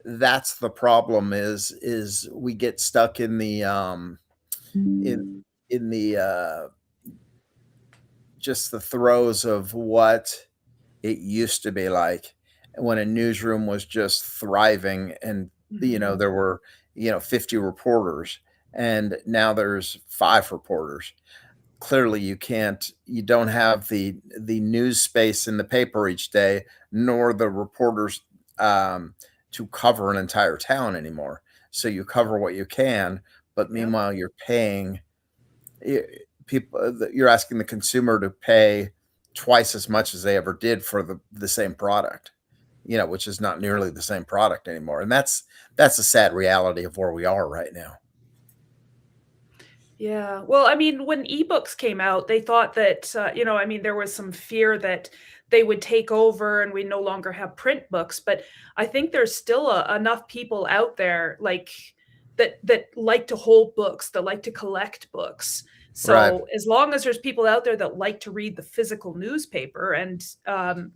that's the problem is we get stuck in the in the just the throes of what it used to be like when a newsroom was just thriving, and there were 50 reporters, and now there's 5 reporters. Clearly you don't have the news space in the paper each day, nor the reporters to cover an entire town anymore. So you cover what you can, but meanwhile you're paying you're asking the consumer to pay twice as much as they ever did for the same product, which is not nearly the same product anymore. And that's a sad reality of where we are right now. Yeah. Well, I mean, when ebooks came out, they thought that, there was some fear that they would take over and we no longer have print books. But I think there's still enough people out there that like to hold books, that like to collect books. So Right. as long as there's people out there that like to read the physical newspaper and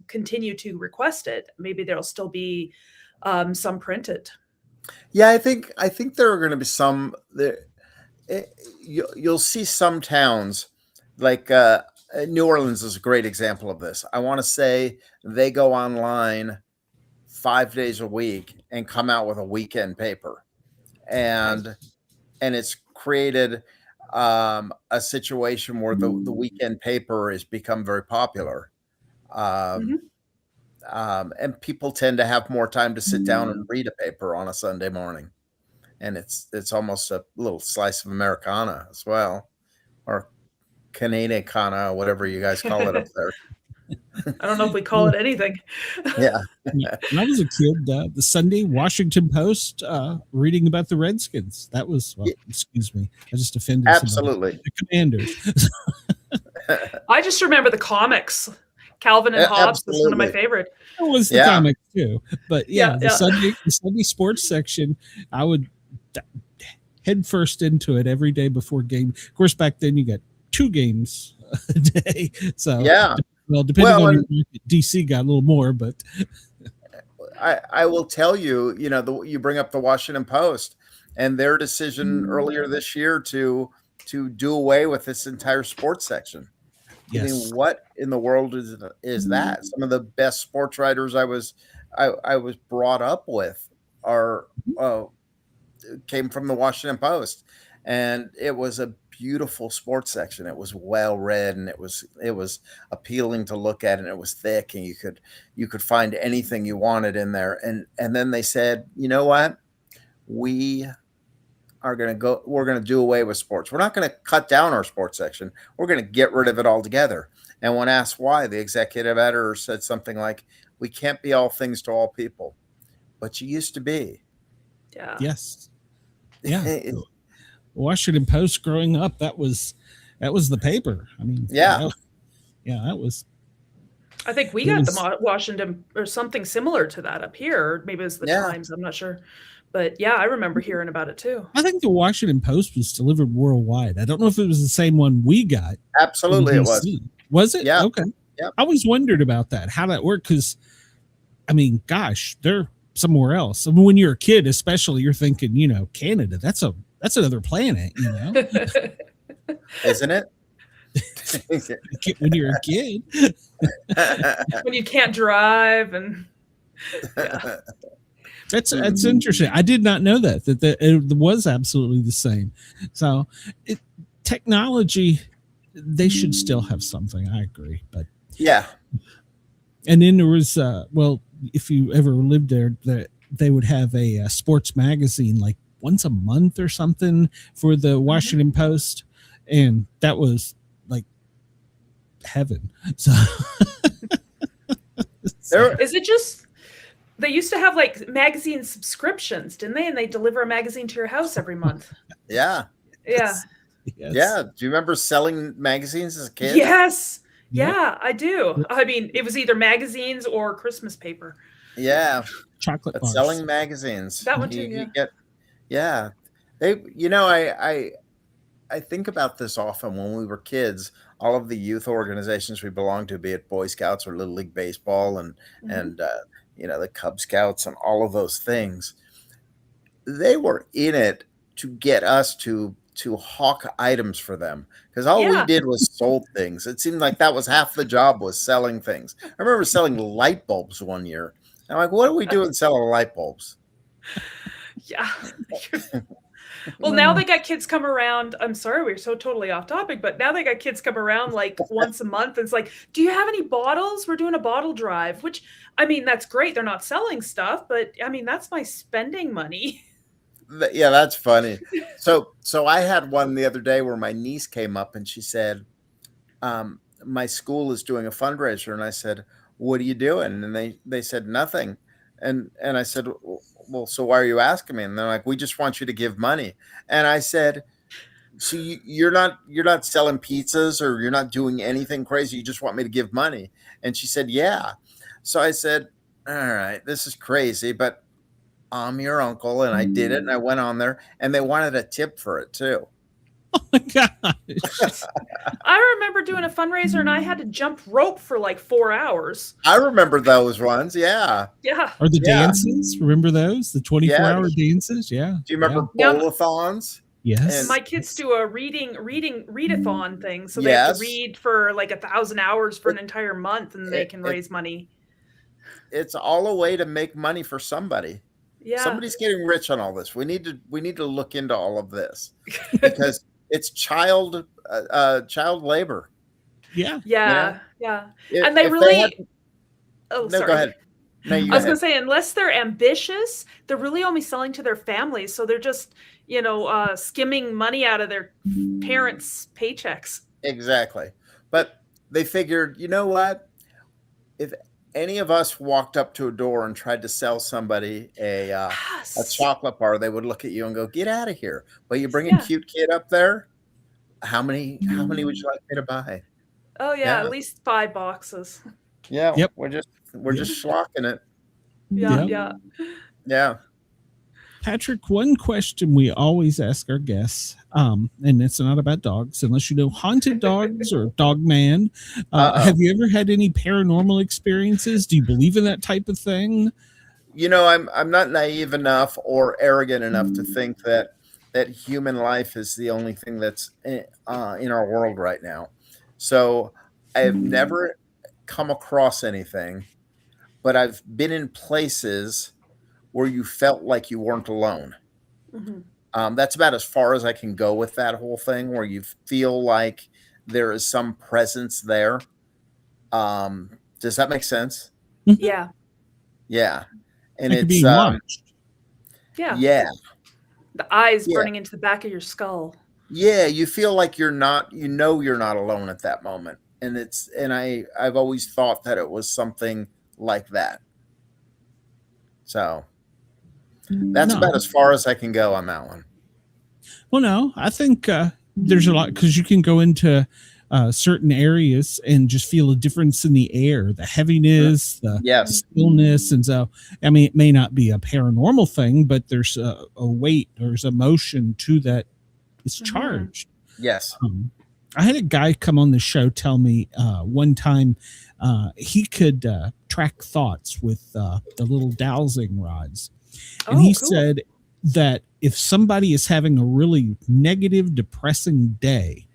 continue to request it, maybe there'll still be some printed. Yeah, I think there are going to be some there. You'll see some towns like New Orleans is a great example of this. I want to say they go online 5 days a week and come out with a weekend paper, and it's created a situation where the weekend paper has become very popular. And people tend to have more time to sit down and read a paper on a Sunday morning. And it's almost a little slice of Americana as well, or Canadian Cana, whatever you guys call it up there. I don't know if we call it anything. Yeah. When I was a kid, the Sunday Washington Post, reading about the Redskins. That was, excuse me, I just offended Absolutely. somebody. The Commanders. I just remember the comics. Calvin and Hobbes was one of my Absolutely. favorite. It was the comics too. But the Sunday sports section, I would head first into it every day before game. Of course, back then you got 2 games a day. So depending on your market, DC got a little more, but I will tell you, you bring up the Washington Post and their decision earlier this year to do away with this entire sports section. yes. I mean, what in the world is that? Some of the best sports writers I was brought up with came from the Washington Post, and it was a beautiful sports section. It was well read, and it was appealing to look at, and it was thick, and you could find anything you wanted in there. And then they said, you know what? We're going to do away with sports. We're not going to cut down our sports section. We're going to get rid of it altogether. And when asked why, the executive editor said something like, we can't be all things to all people, but you used to be. Yeah. Yes. Yeah. Washington Post growing up, that was the paper. I mean, yeah. That was. I think we got the Washington or something similar to that up here. Maybe it was the Times. I'm not sure. But yeah, I remember hearing about it too. I think the Washington Post was delivered worldwide. I don't know if it was the same one we got. Absolutely, it was. Was it? Yeah. Okay. Yep. I always wondered about that, how that worked, because, I mean, gosh, they're somewhere else. I mean, when you're a kid, especially, you're thinking, Canada. That's another planet, Isn't it? When you're a kid, when you can't drive, and yeah. That's interesting. I did not know that it was absolutely the same. So, technology, they should still have something. I agree, but yeah. And then there was if you ever lived there, that they would have a sports magazine like once a month or something for the Washington Post, and that was like heaven. So, is it just? They used to have like magazine subscriptions, didn't they? And they deliver a magazine to your house every month. Yeah. Yeah. Yes. Yeah. Do you remember selling magazines as a kid? Yes. Yeah, I do. I mean, it was either magazines or Christmas paper. Yeah. Chocolate bars. Selling magazines. That one too, yeah. They, I think about this often when we were kids. All of the youth organizations we belonged to, be it Boy Scouts or Little League Baseball and the Cub Scouts and all of those things, they were in it to get us to hawk items for them, because all we did was sold things. It seemed like that was half the job, was selling things. I remember selling light bulbs one year. I'm like, what are we doing selling light bulbs? Yeah. Well, now they got kids come around. I'm sorry, we're so totally off topic, but now they got kids come around like once a month. And it's like, do you have any bottles? We're doing a bottle drive, which, I mean, that's great. They're not selling stuff, but I mean, that's my spending money. Yeah, that's funny. So I had one the other day where my niece came up and she said, my school is doing a fundraiser. And I said, what are you doing? And they said, nothing. And I said, well, so why are you asking me? And they're like, we just want you to give money. And I said, so you're not selling pizzas, or you're not doing anything crazy. You just want me to give money. And she said, yeah. So I said, all right, this is crazy, but I'm your uncle. And I did it. And I went on there, and they wanted a tip for it too. Oh my gosh. I remember doing a fundraiser and I had to jump rope for like 4 hours. I remember those ones. Yeah. Yeah. Or the dances. Remember those? The 24-hour dances. Yeah. Do you remember bowl-a-thons? Yes. And my kids do a readathon thing. So they have to read for like 1,000 hours for an entire month, and they can raise money. It's all a way to make money for somebody. Yeah. Somebody's getting rich on all this. We need to look into all of this, because it's child labor. Yeah. Yeah. Yeah. And they really sorry. Go ahead. No, I was going to say, unless they're ambitious, they're really only selling to their families. So they're just, skimming money out of their parents' paychecks. Exactly. But they figured, you know what? If any of us walked up to a door and tried to sell somebody a chocolate bar, they would look at you and go, get out of here. But you bring a cute kid up there. How many would you like me to buy? Oh yeah. At least 5 boxes. Yeah. Yep. We're just schlocking it. Yeah. Yep. Yeah. Yeah. Patrick, one question we always ask our guests, and it's not about dogs, unless you know haunted dogs or dog man. Have you ever had any paranormal experiences? Do you believe in that type of thing? I'm not naive enough or arrogant enough to think that human life is the only thing that's in our world right now. So I have never come across anything, but I've been in places where you felt like you weren't alone. Mm-hmm. That's about as far as I can go with that whole thing, where you feel like there is some presence there. Does that make sense? Yeah. Yeah. And Like you're it's being watched. Yeah. yeah. The eyes Yeah. burning into the back of your skull. Yeah, you feel like you're not alone at that moment. And I've always thought that it was something like that. So that's about as far as I can go on that one. Well, no, I think there's a lot, because you can go into certain areas and just feel a difference in the air, the heaviness, the Yes. stillness. And so, I mean, it may not be a paranormal thing, but there's a weight, there's emotion to that. It's charged. Yes. I had a guy come on the show tell me one time he could track thoughts with the little dowsing rods. And he said that if somebody is having a really negative, depressing day,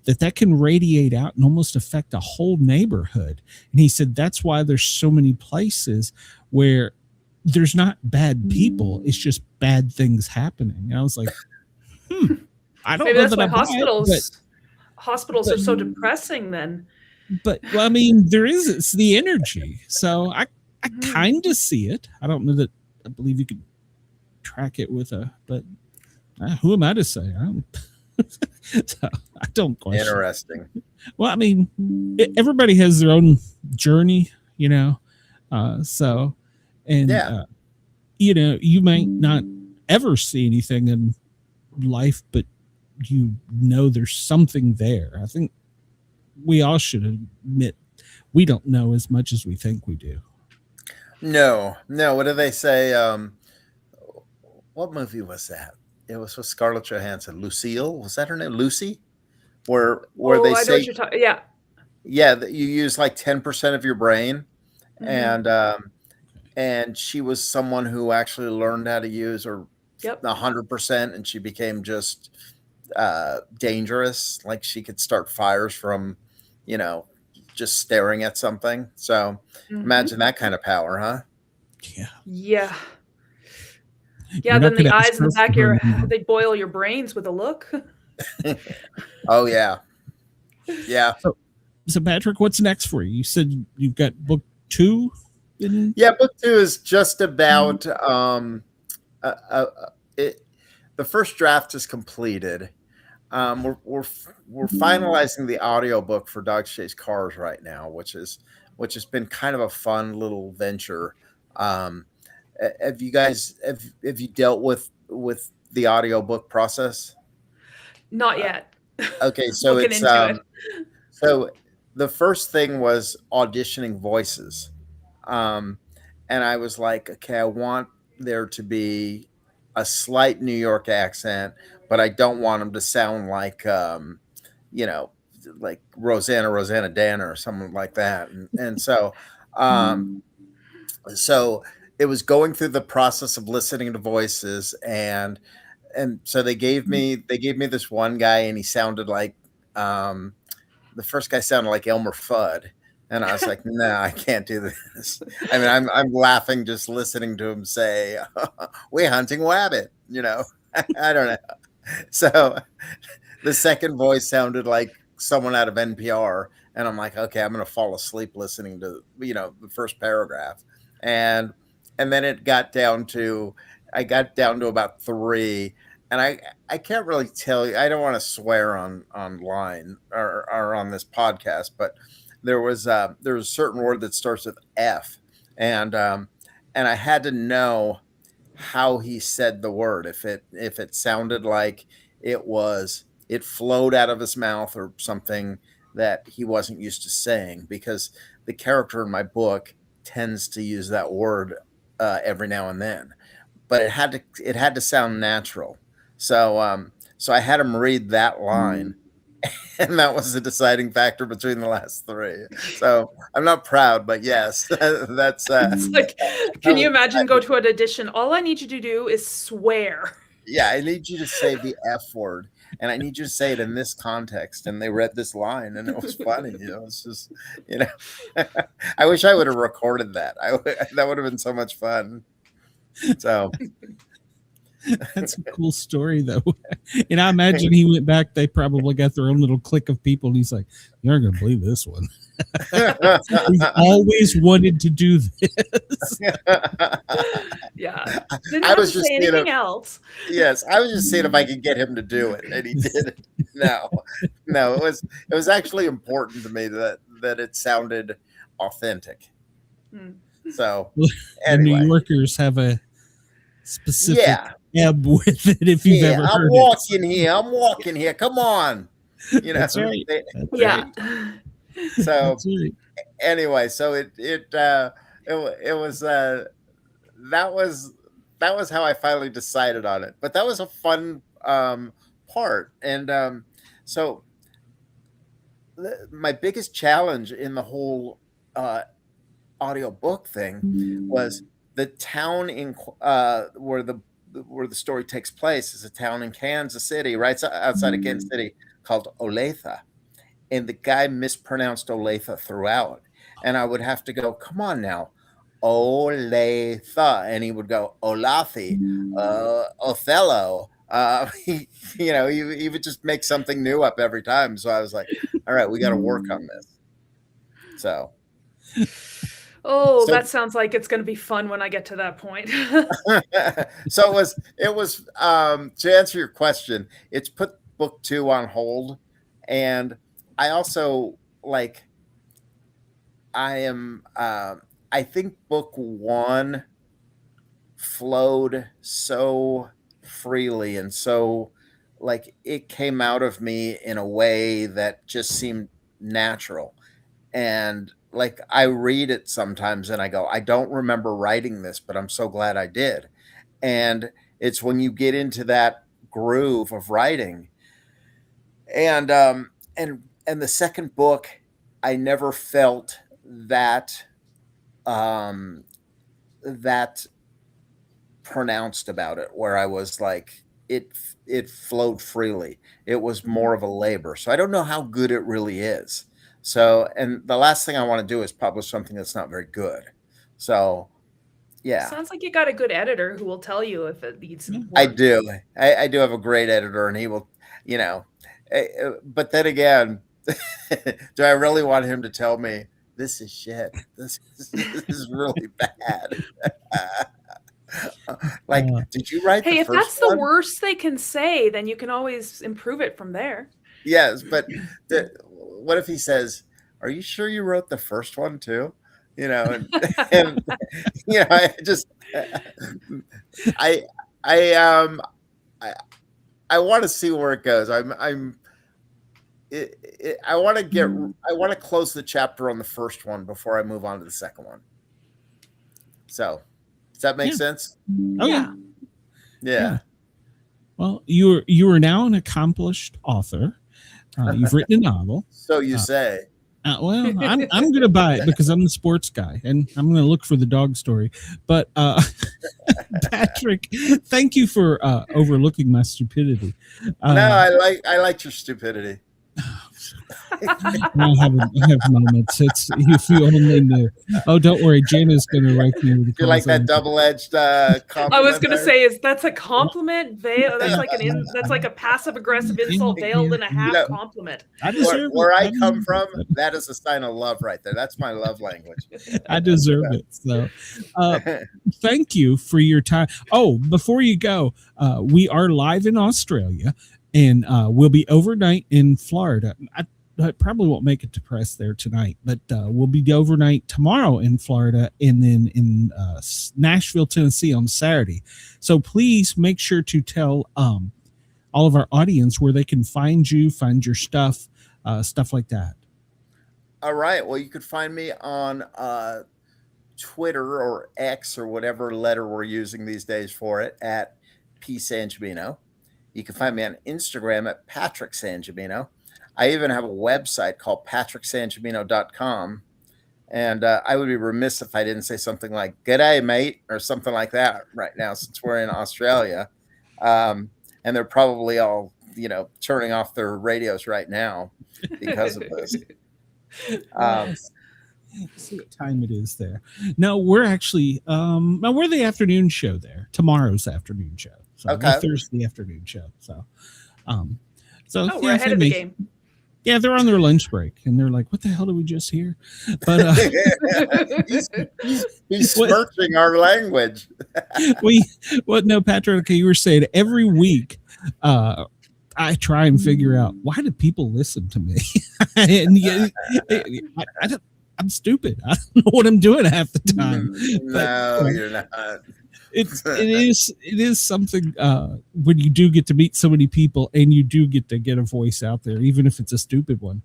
that can radiate out and almost affect a whole neighborhood. And he said that's why there's so many places where there's not bad people, it's just bad things happening. And I was like, I don't Maybe know that's that why hospitals are so depressing then. But well, I mean, it's the energy. So I kind of see it. I don't know that I believe you could track it with but who am I to say? So I don't question. Interesting. Well, I mean, everybody has their own journey, you know. So, and you know, you might not ever see anything in life, but you know there's something there. I think we all should admit we don't know as much as we think we do. No. What do they say? What movie was that? It was with Scarlett Johansson. Lucille, was that her name? Lucy? Where they I say, know what you're talking. Yeah. that you use like 10% of your brain, and she was someone who actually learned how to use 100%, and she became just dangerous. Like she could start fires from, just staring at something. So imagine that kind of power, huh? Yeah. Then the eyes in the back of your, they boil your brains with a look. Oh yeah. So Patrick, what's next for you? You said you've got book 2. Yeah, book 2 is just about the first draft is completed. We're finalizing the audiobook for Dog Chase Cars right now, which has been kind of a fun little venture. Have you guys have you dealt with the audiobook process? Not yet. Okay, so it's so the first thing was auditioning voices. And I was like, okay, I want there to be a slight New York accent, but I don't want them to sound like like Rosanna Dana or someone like that. And so so it was going through the process of listening to voices, and so they gave me this one guy, and he sounded like the first guy sounded like Elmer Fudd, and I was like, no, I can't do this. I mean, I'm laughing just listening to him say, "We're hunting wabbit," I don't know. So the second voice sounded like someone out of NPR, and I'm like, okay, I'm gonna fall asleep listening to the first paragraph, and then I got down to about 3, and I can't really tell you. I don't want to swear online or on this podcast, but there was a certain word that starts with F, and I had to know how he said the word, if it sounded like it flowed out of his mouth or something that he wasn't used to saying, because the character in my book tends to use that word every now and then, but it had to sound natural. So I had him read that line, and that was the deciding factor between the last 3. So I'm not proud, but yes, that's it's like, can you imagine go to an audition? All I need you to do is swear. Yeah, I need you to say the F word, and I need you to say it in this context. And they read this line, and it was funny. It's just, I wish I would have recorded that. That would have been so much fun. So, That's a cool story, though. And I imagine he went back. They probably got their own little clique of people. And he's like, "You're not going to believe this one." We've always wanted to do this. Yeah. Didn't I have was to just say seeing anything else. Yes, I was just seeing if I could get him to do it, and he didn't. No, it was actually important to me that it sounded authentic. Hmm. So The anyway, New Yorkers have a specific yeah, ebb with it. If you've ever I'm heard walking here. I'm walking here. Come on, you know. That's right. That's Yeah. So That's right. anyway, so it was that was how I finally decided on it. But that was a fun part, and so my biggest challenge in the whole audio book thing was the town in where the story takes place is a town in Kansas City, right outside of Kansas City, called Olathe, and the guy mispronounced Olathe throughout, and I would have to go, come on now, Olathe, and he would go Olathi, Othello. He would just make something new up every time. So I was like, all right, we got to work on this. So That sounds like it's going to be fun when I get to that point. so it was to answer your question, it's put book 2 on hold, and I also I think book 1 flowed so freely and so it came out of me in a way that just seemed natural. And I read it sometimes and I go, I don't remember writing this, but I'm so glad I did. And it's when you get into that groove of writing. And the second book, I never felt that that pronounced about it, where I was like, it flowed freely. It was more of a labor. So I don't know how good it really is. So, and the last thing I want to do is publish something that's not very good. So, yeah. Sounds like you got a good editor who will tell you if it needs some work. I do. I do have a great editor, and he will, but then again, do I really want him to tell me this is shit? This is really bad. Did you write Hey, the if first that's one? the worst they can say, then you can always improve it from there. Yes, but what if he says, "Are you sure you wrote the first one too?" And I just I want to see where it goes. I want to close the chapter on the first one before I move on to the second one. So, does that make sense? Oh yeah. Yeah. Well, you are now an accomplished author. You've written a novel. So you say. Well, I'm going to buy it because I'm the sports guy, and I'm going to look for the dog story. But Patrick, thank you for overlooking my stupidity. No, I liked your stupidity. I have moments. It's if you only knew. Oh, don't worry, Jana's going to write you. You like that double-edged compliment? I was going to say, that's a compliment veil. That's like a passive-aggressive insult veiled in a half compliment. I deserve where I come from, that is a sign of love right there. That's my love language. I deserve it. So, thank you for your time. Oh, before you go, we are live in Australia, and we'll be overnight in Florida. I probably won't make it to press there tonight, but we'll be overnight tomorrow in Florida, and then in Nashville, Tennessee on Saturday. So please make sure to tell all of our audience where they can find you, find your stuff, stuff like that. All right. Well, you could find me on Twitter or X or whatever letter we're using these days for it at P Sangimino. You can find me on Instagram at Patrick Sanjamino. I even have a website called patricksangimino.com. And I would be remiss if I didn't say something like, "G'day, mate," or something like that right now, since we're in Australia. And they're probably all, turning off their radios right now because of this. See what time it is there. No, we're actually, we're the afternoon show there, tomorrow's afternoon show. So my Thursday afternoon show. So, we're ahead of the game. Yeah, they're on their lunch break, and they're like, "What the hell did we just hear?" But he's smirching our language. No, Patrick. Okay, you were saying every week, I try and figure out why do people listen to me, and I'm stupid. I don't know what I'm doing half the time. No, you're not. It is something when you do get to meet so many people and you do get to get a voice out there, even if it's a stupid one.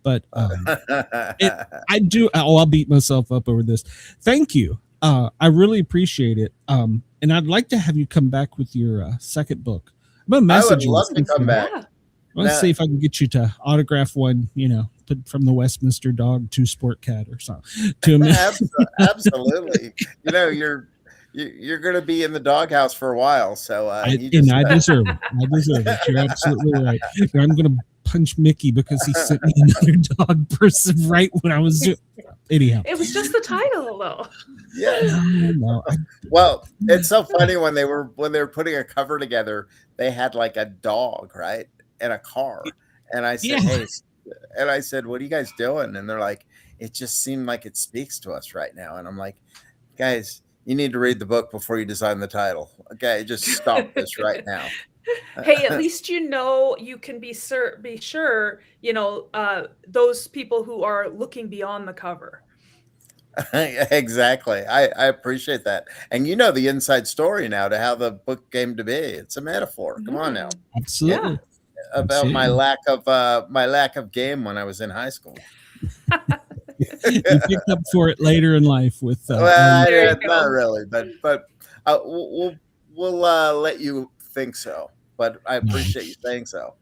But I'll beat myself up over this. Thank you. I really appreciate it. And I'd like to have you come back with your second book. I'm gonna message you. I would love to come back. Yeah. Let's see if I can get you to autograph one, put from the Westminster Dog to Sport Cat or something. Absolutely. You're going to be in the doghouse for a while, so I deserve it. I deserve it. You're absolutely right. I'm going to punch Mickey because he sent me another dog person right when I was doing. Anyhow, it was just the title, though. Yeah. Well, it's so funny when they were putting a cover together. They had like a dog, right, and a car, and I said, "Hey," and I said, "What are you guys doing?" And they're like, "It just seemed like it speaks to us right now." And I'm like, "Guys, you need to read the book before you design the title. Okay, just stop this right now." Hey, at least you can be sure, those people who are looking beyond the cover. Exactly. I appreciate that. And the inside story now to how the book came to be. It's a metaphor. Come on now. Absolutely. Yeah. About my lack of game when I was in hii school. You picked up for it later in life with not really, but we'll let you think so. But I appreciate you saying so.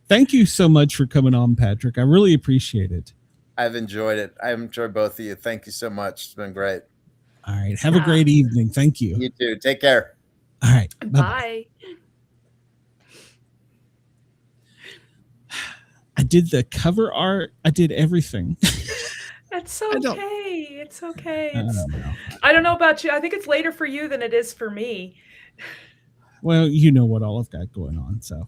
Thank you so much for coming on, Patrick. I really appreciate it. I've enjoyed it. I've enjoyed both of you. Thank you so much. It's been great. All right. Have a great evening. Thank you. You too. Take care. All right. Bye. I did the cover art. I did everything. That's okay. It's okay. I don't know about you. I think it's later for you than it is for me. Well, you know what all I've got going on. So,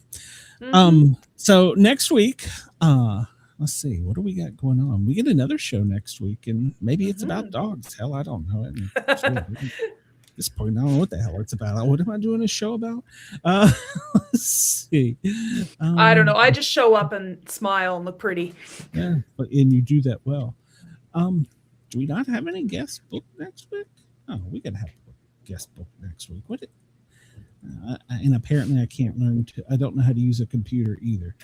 so next week, let's see, what do we got going on? We get another show next week, and maybe it's about dogs. Hell, I don't know. At this point, I don't know what the hell it's about. What am I doing a show about? Let's see. I don't know. I just show up and smile and look pretty. Yeah, and you do that well. Do we not have any guest book next week? Oh, we gotta have a guest book next week. And apparently I can't I don't know how to use a computer either.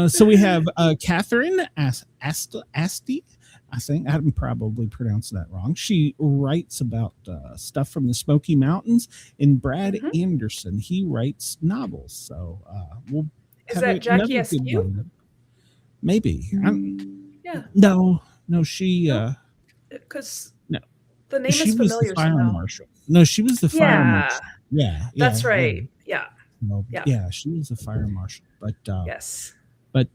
So we have Catherine Asti. I think I'm probably pronouncing that wrong. She writes about stuff from the Smoky Mountains, and Brad Anderson, he writes novels. So we'll is that Jackie Askew? Maybe. Yeah. No, she because no. The name is familiar. Fire marshal. No, she was the fire marshal. Yeah, that's right. Yeah. No, yeah, she was a fire marshal. But yes. But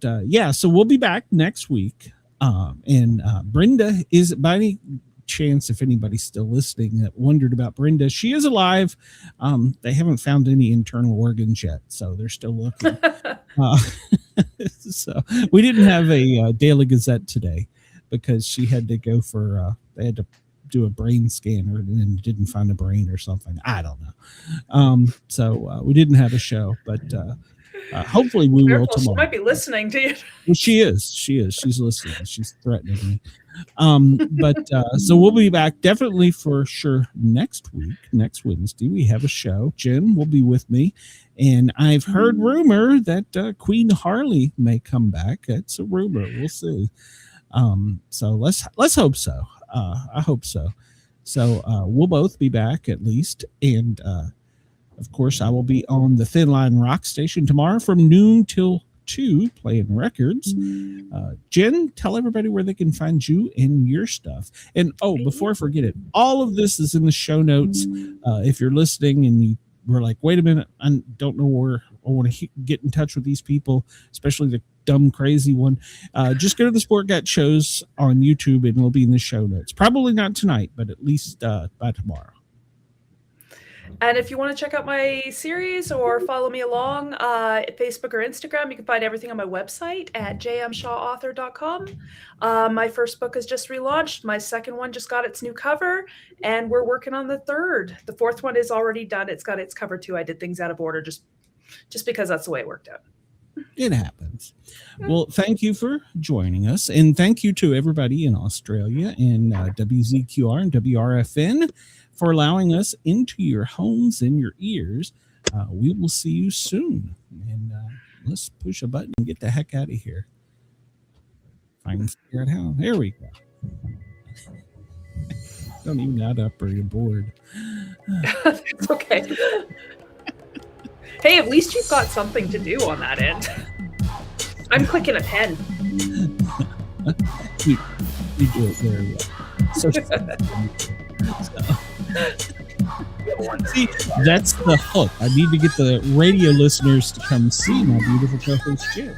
so we'll be back next week. And Brenda is, by any chance, if anybody's still listening that wondered about Brenda, she is alive. They haven't found any internal organs yet, so they're still looking. So we didn't have a Daily Gazette today because she had to go for they had to do a brain scanner and then didn't find a brain or something. I don't know. So we didn't have a show, but hopefully we will tomorrow. She might be listening to you. Well, she is. She's listening. She's threatening me. But so we'll be back definitely for sure next week. Next Wednesday we have a show. Jen will be with me, and I've heard rumor that Queen Harley may come back. It's a rumor. We'll see. So let's hope so. I hope so. So we'll both be back at least, and of course I will be on the Thin Line Rock Station tomorrow from noon till 2 playing records. Jen, tell everybody where they can find you and your stuff. And before I forget it, all of this is in the show notes. If you're listening and you were like, wait a minute, I don't know where I want to get in touch with these people, especially the dumb crazy one, just go to the Sportcat shows on YouTube and it'll be in the show notes. Probably not tonight, but at least by tomorrow. And if you want to check out my series or follow me along at Facebook or Instagram, you can find everything on my website at jmshawauthor.com. My first book is just relaunched. My second one just got its new cover, and we're working on the third. The fourth one is already done. It's got its cover too. I did things out of order just because that's the way it worked out. It happens. Well, thank you for joining us. And thank you to everybody in Australia and WZQR and WRFN for allowing us into your homes and your ears. We will see you soon. And let's push a button and get the heck out of here. If I can figure out how. There we go. Don't even add up or you're bored. It's okay. Hey, at least you've got something to do on that end. I'm clicking a pen. You do it very well. So, see, that's the hook. I need to get the radio listeners to come see my beautiful co-host Jim.